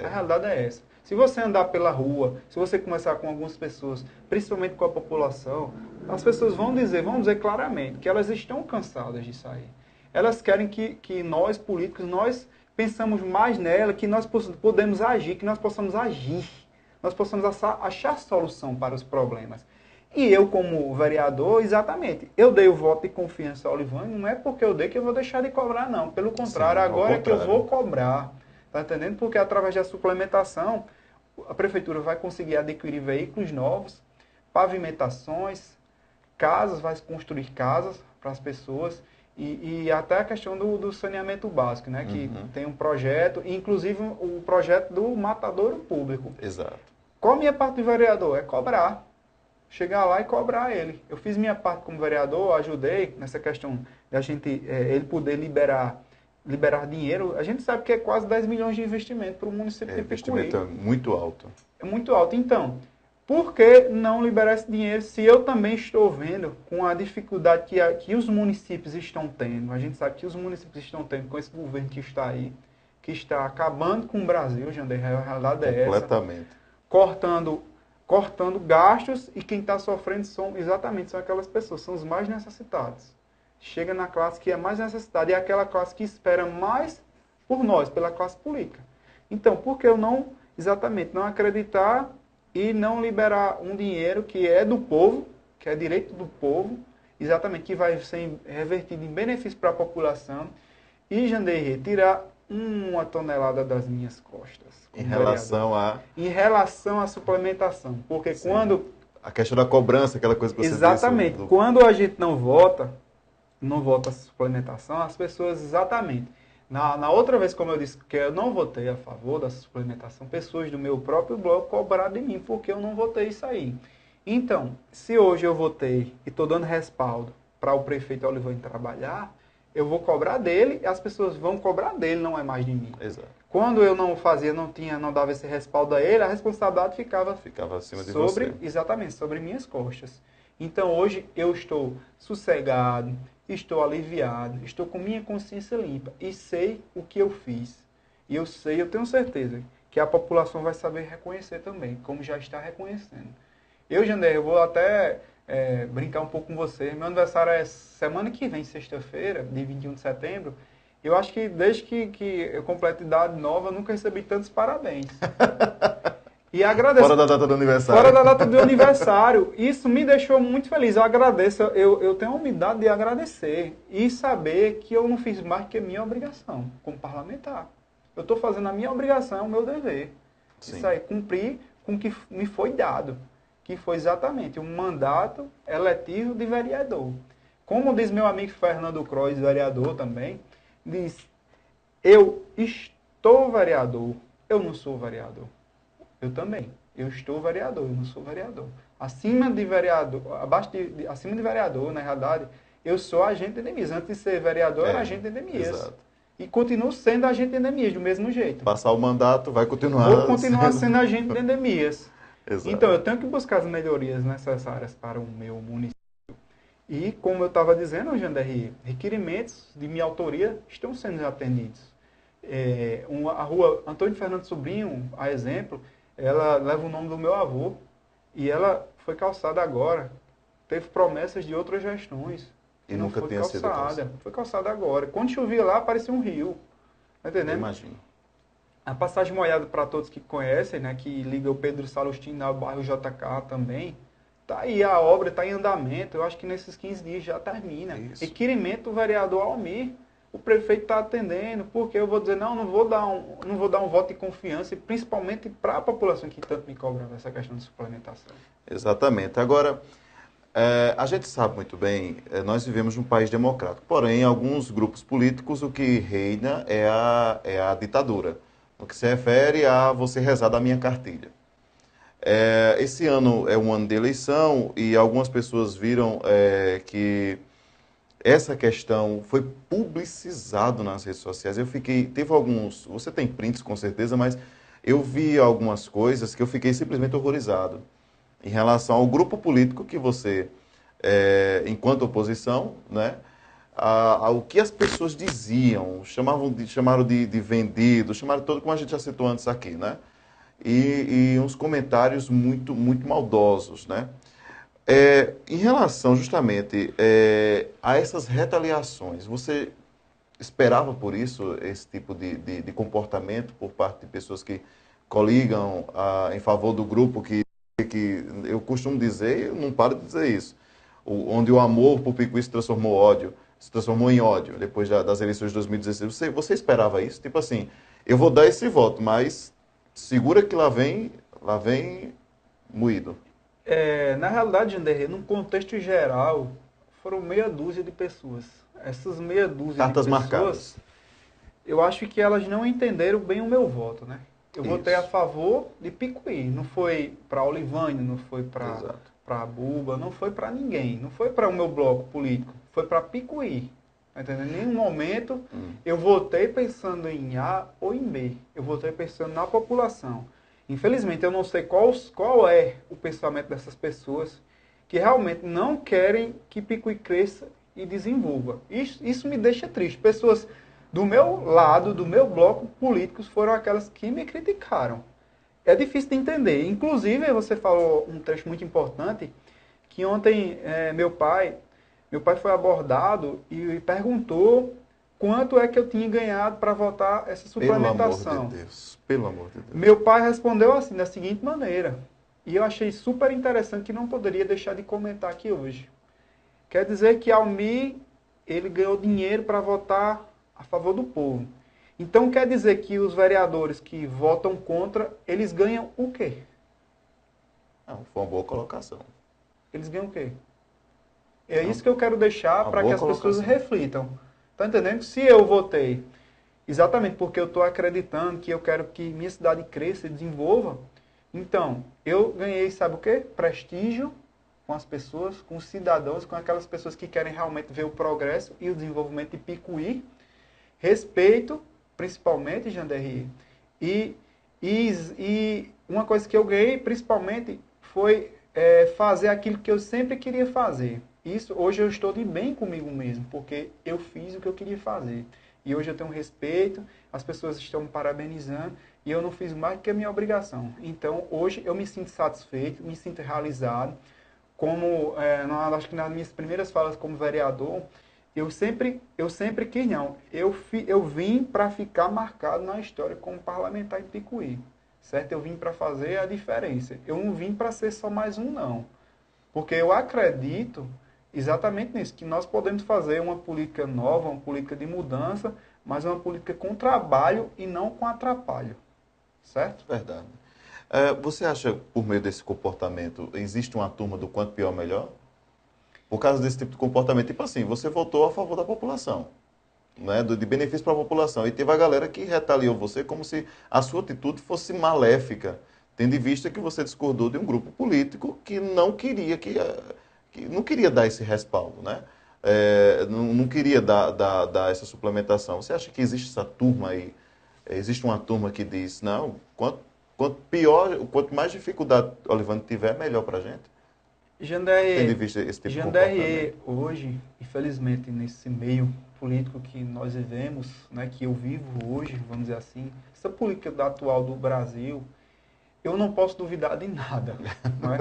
A realidade é essa. Se você andar pela rua, se você conversar com algumas pessoas, principalmente com a população, as pessoas vão dizer claramente que elas estão cansadas disso aí. Elas querem que nós, políticos, nós pensamos mais nela, que nós podemos agir, que nós possamos agir, nós possamos achar solução para os problemas. E eu, como vereador, exatamente, eu dei o voto de confiança ao Olivânia, não é porque eu dei que eu vou deixar de cobrar, não. Pelo contrário, Sim, agora é que eu vou cobrar. Tá entendendo? Porque através da suplementação, a prefeitura vai conseguir adquirir veículos novos, pavimentações, casas, vai construir casas para as pessoas, e até a questão do saneamento básico, né? Que tem um projeto, inclusive o projeto do matadouro público. Exato. Qual a minha parte do vereador? É cobrar. Chegar lá e cobrar ele. Eu fiz minha parte como vereador, ajudei nessa questão de a gente, ele poder liberar dinheiro. A gente sabe que é quase 10 milhões de investimento para o município de Picuí. O investimento é muito alto. É muito alto. Então, por que não liberar esse dinheiro se eu também estou vendo com a dificuldade que os municípios estão tendo? A gente sabe que os municípios estão tendo com esse governo que está aí, que está acabando com o Brasil, Janderre, a realidade é essa. Completamente. Cortando gastos, e quem está sofrendo são aquelas pessoas, são os mais necessitados. Chega na classe que é mais necessitada, e é aquela classe que espera mais por nós, pela classe política. Então, por que eu não acreditar e não liberar um dinheiro que é do povo, que é direito do povo, exatamente, que vai ser revertido em benefício para a população, e, Janderre, tirar uma tonelada das minhas costas. Em relação à suplementação. Porque quando... A questão da cobrança, aquela coisa que você disse. Exatamente. Quando a gente não vota a suplementação, as pessoas, exatamente. Na outra vez, como eu disse, que eu não votei a favor da suplementação, pessoas do meu próprio bloco cobraram de mim, porque eu não votei isso aí. Então, se hoje eu votei e estou dando respaldo para o prefeito Olivânia trabalhar, eu vou cobrar dele e as pessoas vão cobrar dele, não é mais de mim. Exato. Quando eu não fazia, não dava esse respaldo a ele, a responsabilidade ficava acima de você. Exatamente, sobre minhas costas. Então hoje eu estou sossegado, estou aliviado, estou com minha consciência limpa e sei o que eu fiz. E eu tenho certeza que a população vai saber reconhecer também, como já está reconhecendo. Janderre, eu vou até brincar um pouco com você. Meu aniversário é semana que vem, sexta-feira, de 21 de setembro. Eu acho que desde que eu completo idade nova, eu nunca recebi tantos parabéns. E agradeço. Fora da data do aniversário. Fora da data do aniversário. Isso me deixou muito feliz. Eu agradeço. Eu tenho a humildade de agradecer. E saber que eu não fiz mais que a minha obrigação como parlamentar. Eu estou fazendo a minha obrigação, é o meu dever. Sim. Isso aí, cumprir com o que me foi dado. Que foi exatamente um mandato eletivo de vereador. Como diz meu amigo Fernando Croix, vereador também, diz, eu estou vereador, eu não sou vereador. Eu também. Eu estou vereador, eu não sou vereador. Acima de vereador, acima de vereador, na realidade, eu sou agente de endemias. Antes de ser vereador, era agente de endemias. Exato. E continuo sendo agente de endemias, do mesmo jeito. Passar o mandato, vai continuar. Vou continuar sendo agente de endemias. Exato. Então, eu tenho que buscar as melhorias necessárias para o meu município. E, como eu estava dizendo, Janderre, requerimentos de minha autoria estão sendo atendidos. A rua Antônio Fernando Sobrinho, a exemplo, ela leva o nome do meu avô e ela foi calçada agora. Teve promessas de outras gestões. E nunca tinha sido calçada. Foi calçada agora. Quando chovia lá, parecia um rio. Tá entendendo? Eu imagino. A passagem molhada, para todos que conhecem, né, que liga o Pedro Salustino ao bairro JK também, tá aí, a obra está em andamento. Eu acho que nesses 15 dias já termina. Requerimento do vereador Almir, o prefeito está atendendo, porque eu vou dizer, não vou dar um voto de confiança, e principalmente para a população que tanto me cobra nessa questão de suplementação. Exatamente. Agora, a gente sabe muito bem, nós vivemos num país democrático, porém, em alguns grupos políticos, o que reina é a ditadura. No que se refere a você rezar da minha cartilha. Esse ano é um ano de eleição e algumas pessoas viram que essa questão foi publicizado nas redes sociais. Teve alguns, você tem prints com certeza, mas eu vi algumas coisas que eu fiquei simplesmente horrorizado em relação ao grupo político que você, enquanto oposição, né, ao que as pessoas diziam, chamaram de vendido, chamaram todo, como a gente já citou antes aqui, né? E uns comentários muito, muito maldosos, né? Em relação justamente a essas retaliações, você esperava por isso esse tipo de comportamento por parte de pessoas que coligam em favor do grupo que eu costumo dizer, eu não paro de dizer isso, onde o amor por Picuí se transformou em ódio depois das eleições de 2016. Você esperava isso? Tipo assim, eu vou dar esse voto, mas segura que lá vem moído. Na realidade, Janderê, num contexto geral, foram meia dúzia de pessoas. Essas meia dúzia Cartas de pessoas, marcadas. Eu acho que elas não entenderam bem o meu voto, né? Eu votei a favor de Picuí, não foi para Olivânia, não foi para Buba, não foi para ninguém, não foi para o meu bloco político, foi para Picuí. Tá entendendo? Em nenhum momento eu votei pensando em A ou em B, eu votei pensando na população. Infelizmente eu não sei qual é o pensamento dessas pessoas que realmente não querem que Picuí cresça e desenvolva. Isso me deixa triste. Pessoas do meu lado, do meu bloco políticos, foram aquelas que me criticaram. É difícil de entender. Inclusive, você falou um trecho muito importante, que ontem meu pai foi abordado e perguntou quanto é que eu tinha ganhado para votar essa suplementação. Pelo amor de Deus. Meu pai respondeu assim, da seguinte maneira, e eu achei super interessante que não poderia deixar de comentar aqui hoje. Quer dizer que Almir, ele ganhou dinheiro para votar a favor do povo. Então quer dizer que os vereadores que votam contra, eles ganham o quê? Não, foi uma boa colocação. Eles ganham o quê? É isso que eu quero deixar para que as pessoas reflitam. Tá entendendo? Se eu votei exatamente porque eu estou acreditando que eu quero que minha cidade cresça e desenvolva, então eu ganhei, sabe o quê? Prestígio com as pessoas, com os cidadãos, com aquelas pessoas que querem realmente ver o progresso e o desenvolvimento de Picuí. Respeito, principalmente, Janderri. E uma coisa que eu ganhei, principalmente, foi fazer aquilo que eu sempre queria fazer. Isso, hoje eu estou de bem comigo mesmo, porque eu fiz o que eu queria fazer. E hoje eu tenho respeito, as pessoas estão me parabenizando, e eu não fiz mais do que a minha obrigação. Então, hoje eu me sinto satisfeito, me sinto realizado. Como, acho que nas minhas primeiras falas como vereador, eu sempre quis, não. Eu vim para ficar marcado na história como parlamentar em Picuí, certo? Eu vim para fazer a diferença. Eu não vim para ser só mais um, não. Porque eu acredito exatamente nisso, que nós podemos fazer uma política nova, uma política de mudança, mas uma política com trabalho e não com atrapalho, certo? Verdade. Você acha, por meio desse comportamento, existe uma turma do quanto pior melhor? Por causa desse tipo de comportamento, tipo assim, você votou a favor da população, né, de benefício para a população, e teve a galera que retaliou você como se a sua atitude fosse maléfica, tendo em vista que você discordou de um grupo político que não queria, que não queria dar esse respaldo, né? Não queria dar essa suplementação. Você acha que existe essa turma aí? Existe uma turma que diz, não, quanto mais dificuldade Olivânia tiver, melhor para a gente? Janderri, hoje, infelizmente, nesse meio político que nós vivemos, né, que eu vivo hoje, vamos dizer assim, essa política atual do Brasil, eu não posso duvidar de nada. Não é?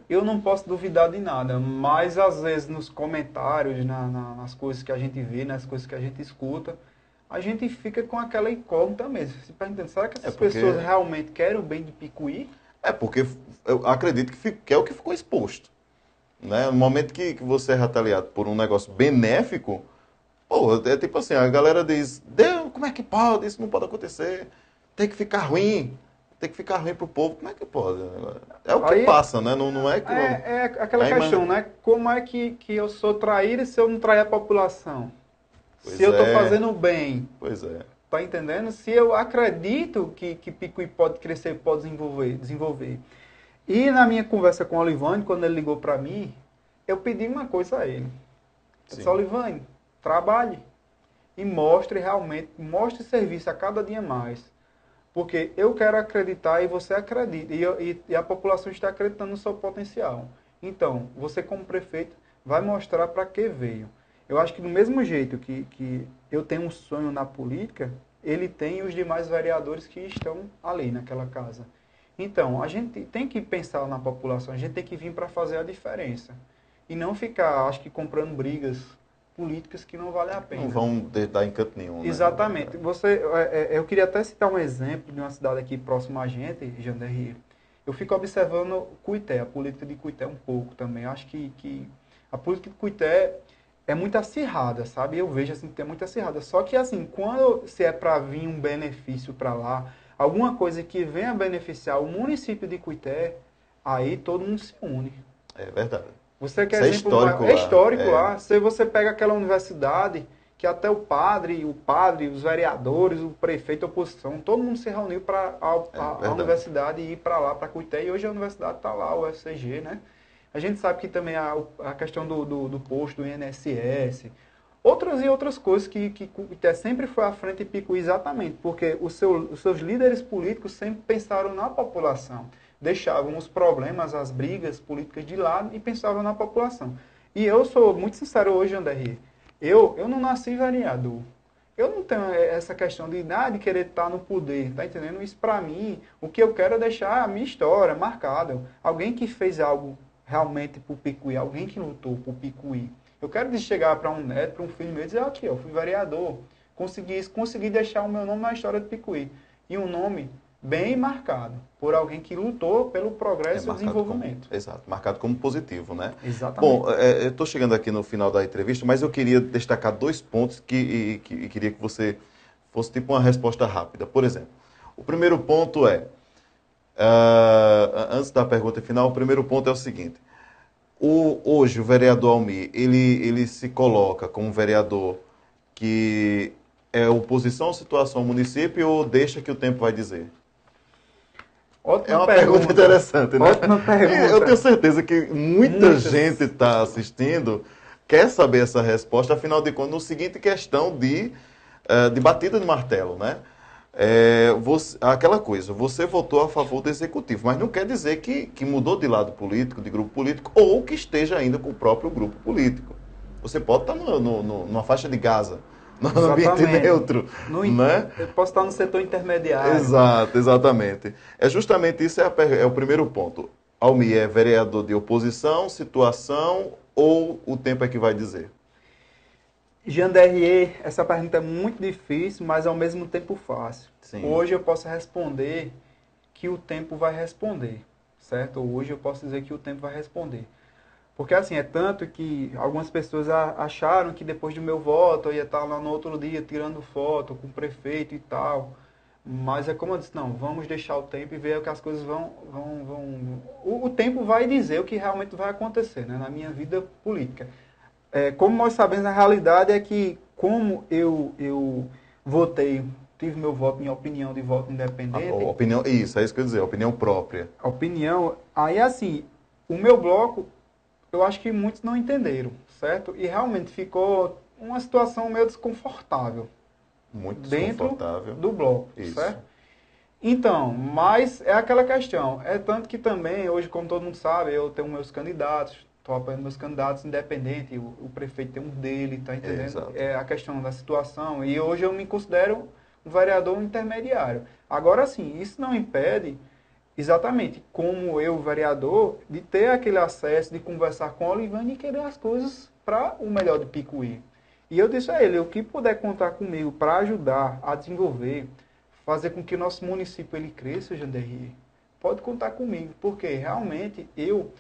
Eu não posso duvidar de nada, mas às vezes nos comentários, nas coisas que a gente vê, nas coisas que a gente escuta, a gente fica com aquela incógnita mesmo. Se perguntando, será que essas pessoas realmente querem o bem de Picuí? Porque eu acredito que é o que ficou exposto. Né? No momento que você é retaliado por um negócio benéfico, é tipo assim, a galera diz, Deus, como é que pode? Isso não pode acontecer. Tem que ficar ruim pro povo. Como é que pode? É o que aí, passa, né? Não é que... É aquela questão, né? Como é que eu sou traído se eu não trair a população? Se eu estou fazendo bem. Pois é. Tá entendendo? Se eu acredito que Picuí pode crescer, pode desenvolver. E na minha conversa com o Olivânia, quando ele ligou para mim, eu pedi uma coisa a ele. Eu disse, Olivânia, trabalhe e mostre serviço a cada dia mais. Porque eu quero acreditar e você acredita. E a população está acreditando no seu potencial. Então, você como prefeito vai mostrar para que veio. Eu acho que do mesmo jeito que eu tenho um sonho na política, ele tem os demais vereadores que estão ali naquela casa. Então, a gente tem que pensar na população, a gente tem que vir para fazer a diferença. E não ficar, acho que, comprando brigas políticas que não valem a pena. Não vão dar em canto nenhum. Exatamente. Né? Eu queria até citar um exemplo de uma cidade aqui próxima a gente, Janderri. Eu fico observando Cuité, a política de Cuité um pouco também. Acho que a política de Cuité é muito acirrada, sabe? Eu vejo assim que é muito acirrada. Só que assim, quando se é para vir um benefício para lá, alguma coisa que venha beneficiar o município de Cuité, aí todo mundo se une. É verdade. Você quer Isso exemplo, é histórico lá. Se você pega aquela universidade que até o padre, os vereadores, o prefeito, a oposição, todo mundo se reuniu para a universidade ir para lá, para Cuité, e hoje a universidade está lá, o UFCG, né? A gente sabe que também a questão do posto do INSS, outras e outras coisas que Cuité sempre foi à frente e Picuí exatamente, porque os seus líderes políticos sempre pensaram na população, deixavam os problemas, as brigas políticas de lado e pensavam na população. E eu sou muito sincero hoje, Anderri, eu não nasci vereador. Eu não tenho essa questão de querer estar no poder, tá entendendo? Isso para mim, o que eu quero é deixar a minha história marcada. Alguém que fez algo realmente por Picuí, alguém que lutou por Picuí. Eu quero chegar para um neto, para um filho meu e dizer, aqui, eu fui vereador, consegui deixar o meu nome na história de Picuí. E um nome bem marcado, por alguém que lutou pelo progresso e o desenvolvimento. Exato, marcado como positivo, né? Exatamente. Bom, eu estou chegando aqui no final da entrevista, mas eu queria destacar 2 pontos que queria que você fosse tipo uma resposta rápida. Por exemplo, o primeiro ponto é, antes da pergunta final, o primeiro ponto é o seguinte, hoje o vereador Almir, ele se coloca como um vereador que é oposição à situação ao município ou deixa que o tempo vai dizer? Ótima é uma pergunta interessante, né? Ótima pergunta. Eu tenho certeza que muita gente está assistindo, quer saber essa resposta, afinal de contas, no seguinte questão de batida de martelo, né? Aquela coisa, você votou a favor do executivo, mas não quer dizer que mudou de lado político, de grupo político, ou que esteja ainda com o próprio grupo político. Você pode estar numa faixa de Gaza, no ambiente neutro. Né? Eu posso estar no setor intermediário. Exato, exatamente. É justamente isso, é o primeiro ponto. Almir é vereador de oposição, situação, ou o tempo é que vai dizer? Janderrier, essa pergunta é muito difícil, mas ao mesmo tempo fácil. Sim. Hoje eu posso responder que o tempo vai responder, certo? Hoje eu posso dizer que o tempo vai responder. Porque assim, é tanto que algumas pessoas acharam que depois do meu voto eu ia estar lá no outro dia tirando foto com o prefeito e tal. Mas é como eu disse, não, vamos deixar o tempo e ver o que as coisas vão... O tempo vai dizer o que realmente vai acontecer, né, na minha vida política. Como nós sabemos, a realidade é que como eu votei, tive meu voto, minha opinião de voto independente... Opinião, isso, é isso que eu ia dizer, opinião própria. Opinião, aí assim, o meu bloco... Eu acho que muitos não entenderam, certo? E realmente ficou uma situação meio desconfortável. Muito desconfortável. Dentro do bloco, isso. Certo? Então, mas é aquela questão. É tanto que também, hoje, como todo mundo sabe, eu tenho meus candidatos, estou apoiando meus candidatos independentes, o prefeito tem um dele, tá entendendo? É a questão da situação. E hoje eu me considero um vereador intermediário. Agora sim, isso não impede... Exatamente, como eu, vereador, de ter aquele acesso, de conversar com o Olivane e querer as coisas para o melhor de Picuí. E eu disse a ele, o que puder contar comigo para ajudar a desenvolver, fazer com que o nosso município ele cresça, Janderri, pode contar comigo, porque realmente eu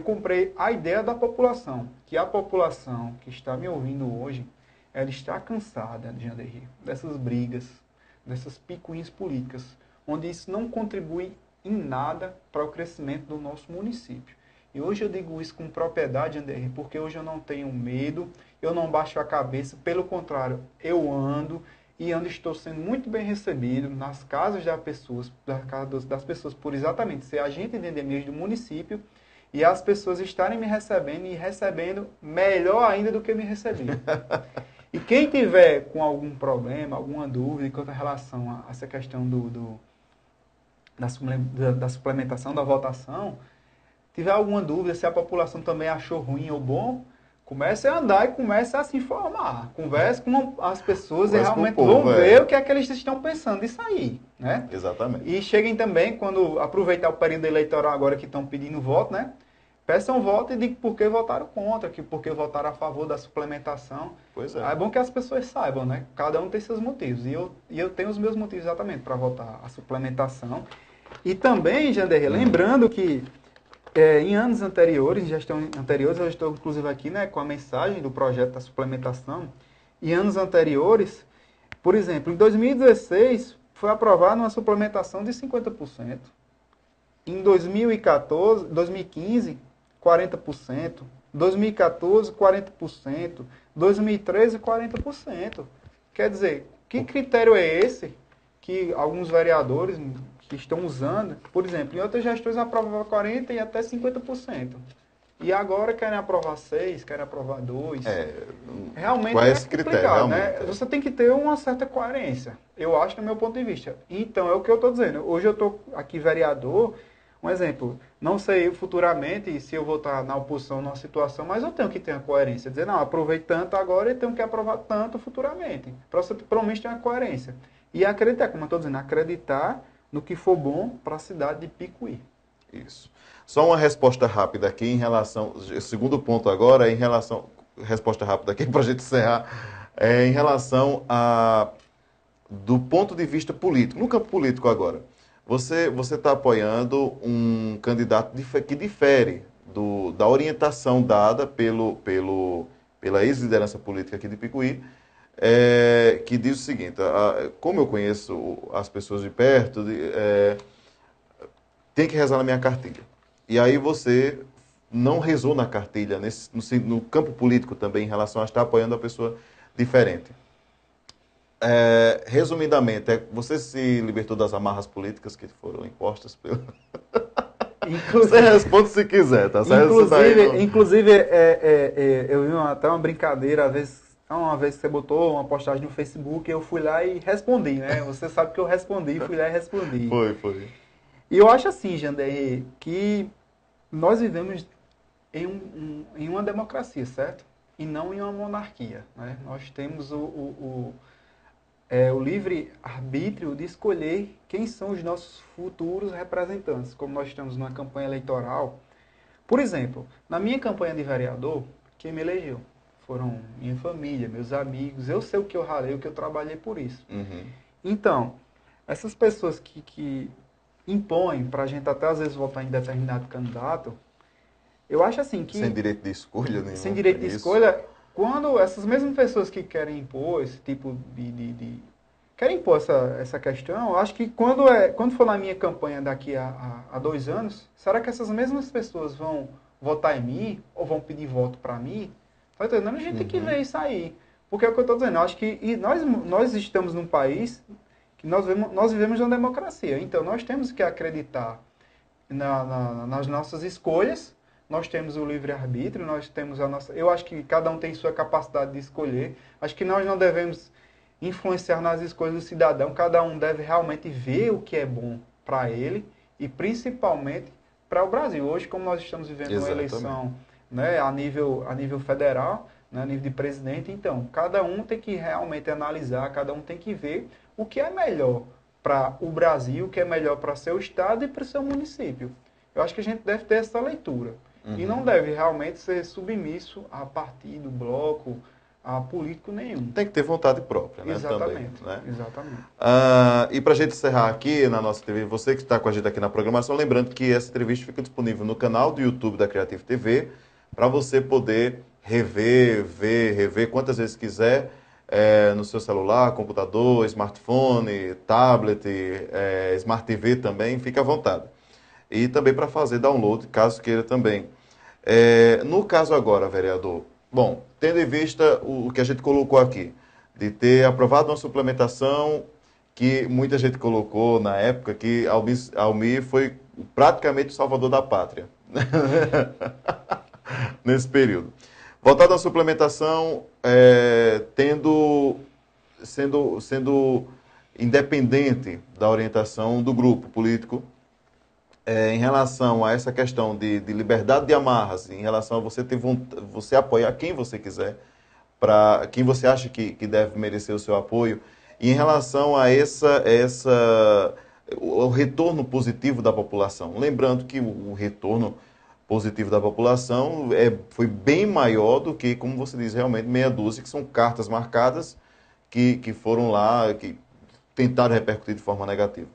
comprei a ideia da população, que a população que está me ouvindo hoje, ela está cansada, Janderri, dessas brigas, dessas picuinhas políticas, onde isso não contribui em nada para o crescimento do nosso município. E hoje eu digo isso com propriedade, Anderri, porque hoje eu não tenho medo, eu não baixo a cabeça, pelo contrário, eu ando e estou sendo muito bem recebido nas casas das pessoas, por exatamente ser agente de endemias do município e as pessoas estarem me recebendo e recebendo melhor ainda do que me recebiam. E quem tiver com algum problema, alguma dúvida quanto a relação a essa questão da suplementação, da votação, tiver alguma dúvida se a população também achou ruim ou bom, comece a andar e comece a se informar. Converse com as pessoas e realmente vão ver o que é que eles estão pensando disso aí, né? Exatamente. E cheguem também, quando aproveitar o período eleitoral agora que estão pedindo voto, né? peçam voto e digam por que votaram contra, por que votaram a favor da suplementação. Pois é. É bom que as pessoas saibam, né? Cada um tem seus motivos. E eu tenho os meus motivos exatamente para votar a suplementação. E também, Janderre, lembrando que em anos anteriores, em gestão anteriores, eu estou inclusive aqui, né, com a mensagem do projeto da suplementação. Em anos anteriores, por exemplo, em 2016, foi aprovada uma suplementação de 50%. Em 2015, 40%. 2014, 40%. 2013, 40%. Quer dizer, que critério é esse que alguns vereadores que estão usando? Por exemplo, em outras gestões aprovavam 40% e até 50%. E agora querem aprovar 6%, querem aprovar 2%. Realmente qual é esse critério, né? Você tem que ter uma certa coerência, eu acho, do meu ponto de vista. Então, é o que eu estou dizendo. Hoje eu estou aqui vereador, um exemplo, não sei futuramente se eu vou estar na oposição numa situação, mas eu tenho que ter a coerência. Dizer, não, aprovei tanto agora e tenho que aprovar tanto futuramente. Para você, pelo menos, ter uma coerência. E acreditar, como eu estou dizendo, acreditar no que for bom para a cidade de Picuí. Isso. Só uma resposta rápida aqui em relação, segundo ponto agora, resposta rápida aqui para a gente encerrar, em relação do ponto de vista político, no campo político agora. Você está apoiando um candidato que difere da orientação dada pela ex-liderança política aqui de Picuí, que diz o seguinte, como eu conheço as pessoas de perto, tem que rezar na minha cartilha. E aí você não rezou na cartilha, no campo político também, em relação a estar apoiando a pessoa diferente. Resumidamente, você se libertou das amarras políticas que foram impostas pelo... Você responde se quiser, tá certo? Inclusive eu vi até uma brincadeira, uma vez que você botou uma postagem no Facebook, eu fui lá e respondi, né? Você sabe que eu respondi, fui lá e respondi. Foi. E eu acho assim, Janderre, que nós vivemos em uma democracia, certo? E não em uma monarquia, né? Nós temos o livre-arbítrio de escolher quem são os nossos futuros representantes, como nós estamos numa campanha eleitoral. Por exemplo, na minha campanha de vereador, quem me elegeu foram minha família, meus amigos, eu sei o que eu ralei, o que eu trabalhei por isso. Uhum. Então, essas pessoas que impõem para a gente até às vezes votar em determinado candidato, eu acho assim que... Sem direito de escolha nenhum. Sem direito de escolha, quando essas mesmas pessoas que querem impor esse tipo querem impor essa questão, eu acho que quando for na minha campanha daqui a 2 anos, será que essas mesmas pessoas vão votar em mim ou vão pedir voto para mim? Tá entendendo? A gente tem que ver isso aí. Porque é o que eu estou dizendo, eu acho que nós estamos num país que nós vivemos uma democracia. Então, nós temos que acreditar nas nossas escolhas, nós temos o livre-arbítrio, nós temos a nossa... Eu acho que cada um tem sua capacidade de escolher. Acho que nós não devemos influenciar nas escolhas do cidadão. Cada um deve realmente ver o que é bom para ele e, principalmente, para o Brasil. Hoje, como nós estamos vivendo uma eleição, né, a nível federal, né, a nível de presidente, então, cada um tem que realmente analisar, cada um tem que ver o que é melhor para o Brasil, o que é melhor para seu estado e para o seu município. Eu acho que a gente deve ter essa leitura. E não deve realmente ser submisso a partido, bloco, a político nenhum. Tem que ter vontade própria, né? Exatamente. Também, né? Exatamente. E para a gente encerrar aqui na nossa TV, você que está com a gente aqui na programação, lembrando que essa entrevista fica disponível no canal do YouTube da Creative TV, para você poder rever quantas vezes quiser, no seu celular, computador, smartphone, tablet, Smart TV também, fica à vontade. E também para fazer download, caso queira também. No caso agora, vereador, bom, tendo em vista o que a gente colocou aqui, de ter aprovado uma suplementação que muita gente colocou na época que Almir foi praticamente o salvador da pátria, nesse período. Voltado à suplementação, sendo independente da orientação do grupo político, em relação a essa questão de liberdade de amarras, em relação a você apoiar quem você quiser, para quem você acha que deve merecer o seu apoio, e em relação a o retorno positivo da população. Lembrando que o retorno positivo da população foi bem maior do que, como você diz, realmente meia dúzia, que são cartas marcadas que foram lá, que tentaram repercutir de forma negativa.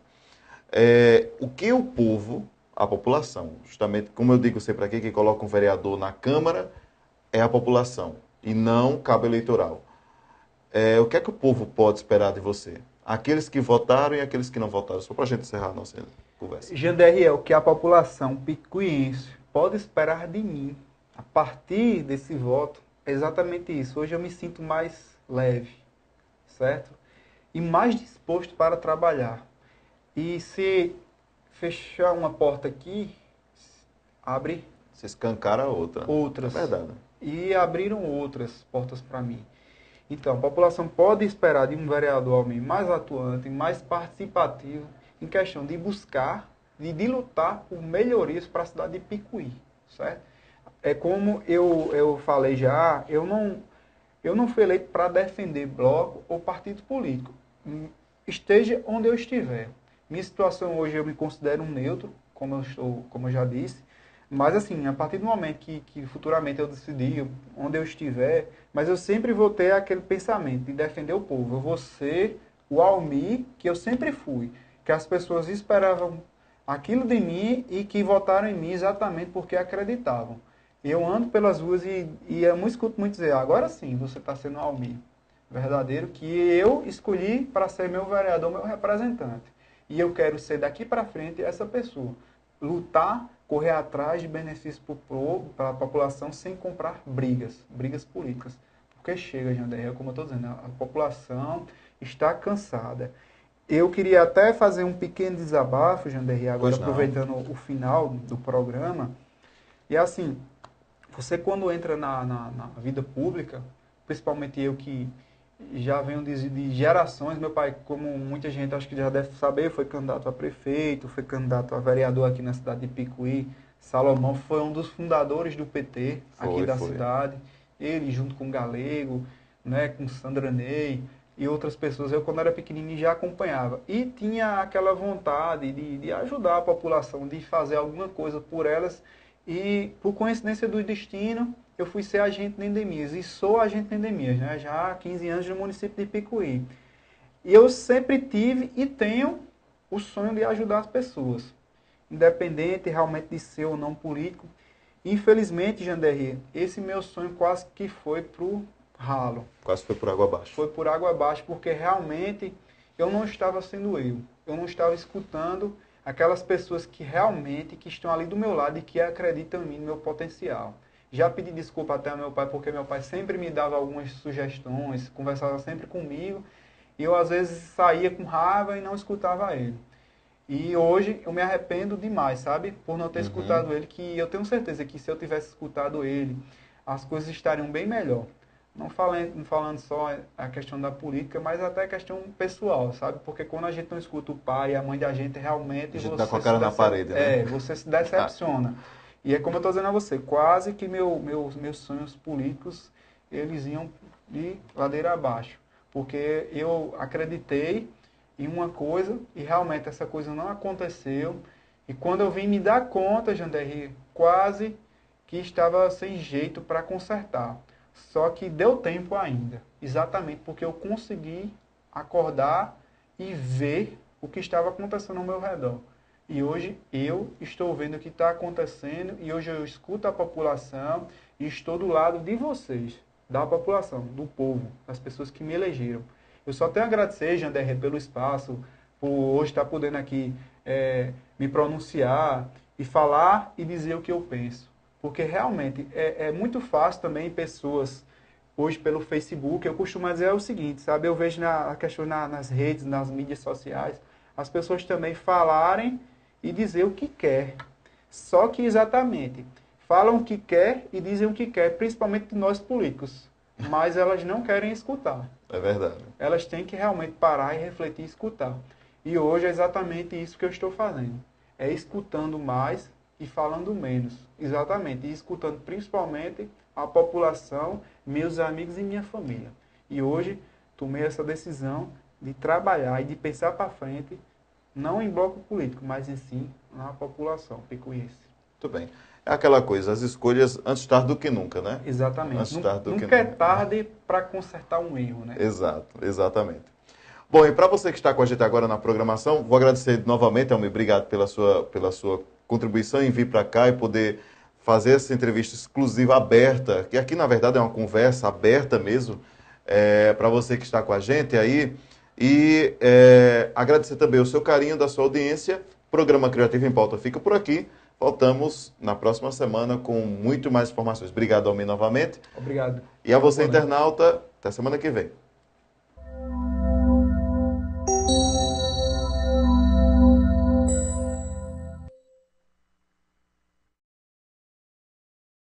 O que o povo, a população, justamente, como eu digo sempre aqui, que coloca um vereador na Câmara, é a população, e não cabo eleitoral. O que é que o povo pode esperar de você? Aqueles que votaram e aqueles que não votaram. Só para a gente encerrar a nossa conversa. Janderriel, o que a população picuiense pode esperar de mim, a partir desse voto, é exatamente isso. Hoje eu me sinto mais leve, certo? E mais disposto para trabalhar. E se fechar uma porta aqui, abre... Se escancara outra. Outras. É verdade. E abriram outras portas para mim. Então, a população pode esperar de um vereador mais atuante, mais participativo, em questão de buscar, de lutar por melhorias para a cidade de Picuí, certo? É como eu falei já, eu não fui eleito para defender bloco ou partido político. Esteja onde eu estiver. Minha situação hoje eu me considero um neutro, como eu já disse. Mas assim, a partir do momento que futuramente eu decidir onde eu estiver, mas eu sempre vou ter aquele pensamento de defender o povo. Eu vou ser o Almir que eu sempre fui. Que as pessoas esperavam aquilo de mim e que votaram em mim exatamente porque acreditavam. Eu ando pelas ruas e eu escuto muito dizer, agora sim, você está sendo o Almir verdadeiro, que eu escolhi para ser meu vereador, meu representante. E eu quero ser daqui para frente essa pessoa. Lutar, correr atrás de benefícios para a população sem comprar brigas políticas. Porque chega, Janderriel, como eu estou dizendo, a população está cansada. Eu queria até fazer um pequeno desabafo, Janderriel, agora aproveitando o final do programa. E assim, você quando entra na vida pública, principalmente eu que já venho de gerações, meu pai, como muita gente acho que já deve saber, foi candidato a prefeito, foi candidato a vereador aqui na cidade de Picuí. Salomão foi um dos fundadores do PT aqui da cidade. Ele junto com o Galego, né, com Sandra Ney e outras pessoas. Eu quando era pequenininho já acompanhava. E tinha aquela vontade de ajudar a população, de fazer alguma coisa por elas. E por coincidência do destino, eu fui ser agente de endemias. E sou agente de endemias, né? Já há 15 anos no município de Picuí. E eu sempre tive e tenho o sonho de ajudar as pessoas. Independente realmente de ser ou não político. Infelizmente, Janderriel, esse meu sonho quase que foi pro ralo. Quase foi por água abaixo. Foi por água abaixo, porque realmente eu não estava sendo eu. Eu não estava escutando aquelas pessoas que realmente que estão ali do meu lado e que acreditam em mim, no meu potencial. Já pedi desculpa até ao meu pai, porque meu pai sempre me dava algumas sugestões, conversava sempre comigo, e eu às vezes saía com raiva e não escutava ele. E hoje eu me arrependo demais, sabe? Por não ter escutado ele, que eu tenho certeza que se eu tivesse escutado ele, as coisas estariam bem melhor. Não falando só a questão da política, mas até a questão pessoal, sabe? Porque quando a gente não escuta o pai e a mãe da gente, realmente a gente dá com a cara na parede, né? Você se decepciona. E é como eu estou dizendo a você, quase que meus sonhos políticos, eles iam de ladeira abaixo. Porque eu acreditei em uma coisa e realmente essa coisa não aconteceu. E quando eu vim me dar conta, Janderriel, quase que estava sem jeito para consertar. Só que deu tempo ainda, exatamente porque eu consegui acordar e ver o que estava acontecendo ao meu redor. E hoje eu estou vendo o que está acontecendo e hoje eu escuto a população e estou do lado de vocês, da população, do povo, das pessoas que me elegeram. Eu só tenho a agradecer, Janderriel, pelo espaço, por hoje estar podendo aqui me pronunciar e falar e dizer o que eu penso. Porque realmente é muito fácil também pessoas, hoje pelo Facebook, eu costumo dizer o seguinte, sabe? Eu vejo a questão nas redes, nas mídias sociais, as pessoas também falarem e dizer o que quer. Só que exatamente, falam o que quer e dizem o que quer, principalmente nós políticos. Mas elas não querem escutar. É verdade. Elas têm que realmente parar e refletir e escutar. E hoje é exatamente isso que eu estou fazendo. É escutando mais e falando menos. Exatamente. E escutando principalmente a população, meus amigos e minha família. E hoje tomei essa decisão de trabalhar e de pensar para frente, não em bloco político, mas em si na população picuiense. Muito bem. É aquela coisa, as escolhas antes tarde do que nunca, né? Exatamente. Antes tarde do que nunca é nunca. tarde para consertar um erro, né? Exato, exatamente. Bom, e para você que está com a gente agora na programação, vou agradecer novamente, Almir, obrigado pela sua contribuição em vir para cá e poder fazer essa entrevista exclusiva aberta, que aqui na verdade é uma conversa aberta mesmo, para você que está com a gente aí. E agradecer também o seu carinho, da sua audiência. O programa Criativo em Pauta fica por aqui. Voltamos na próxima semana com muito mais informações. Obrigado, Almir, novamente. Obrigado. E a você, internauta, até semana que vem.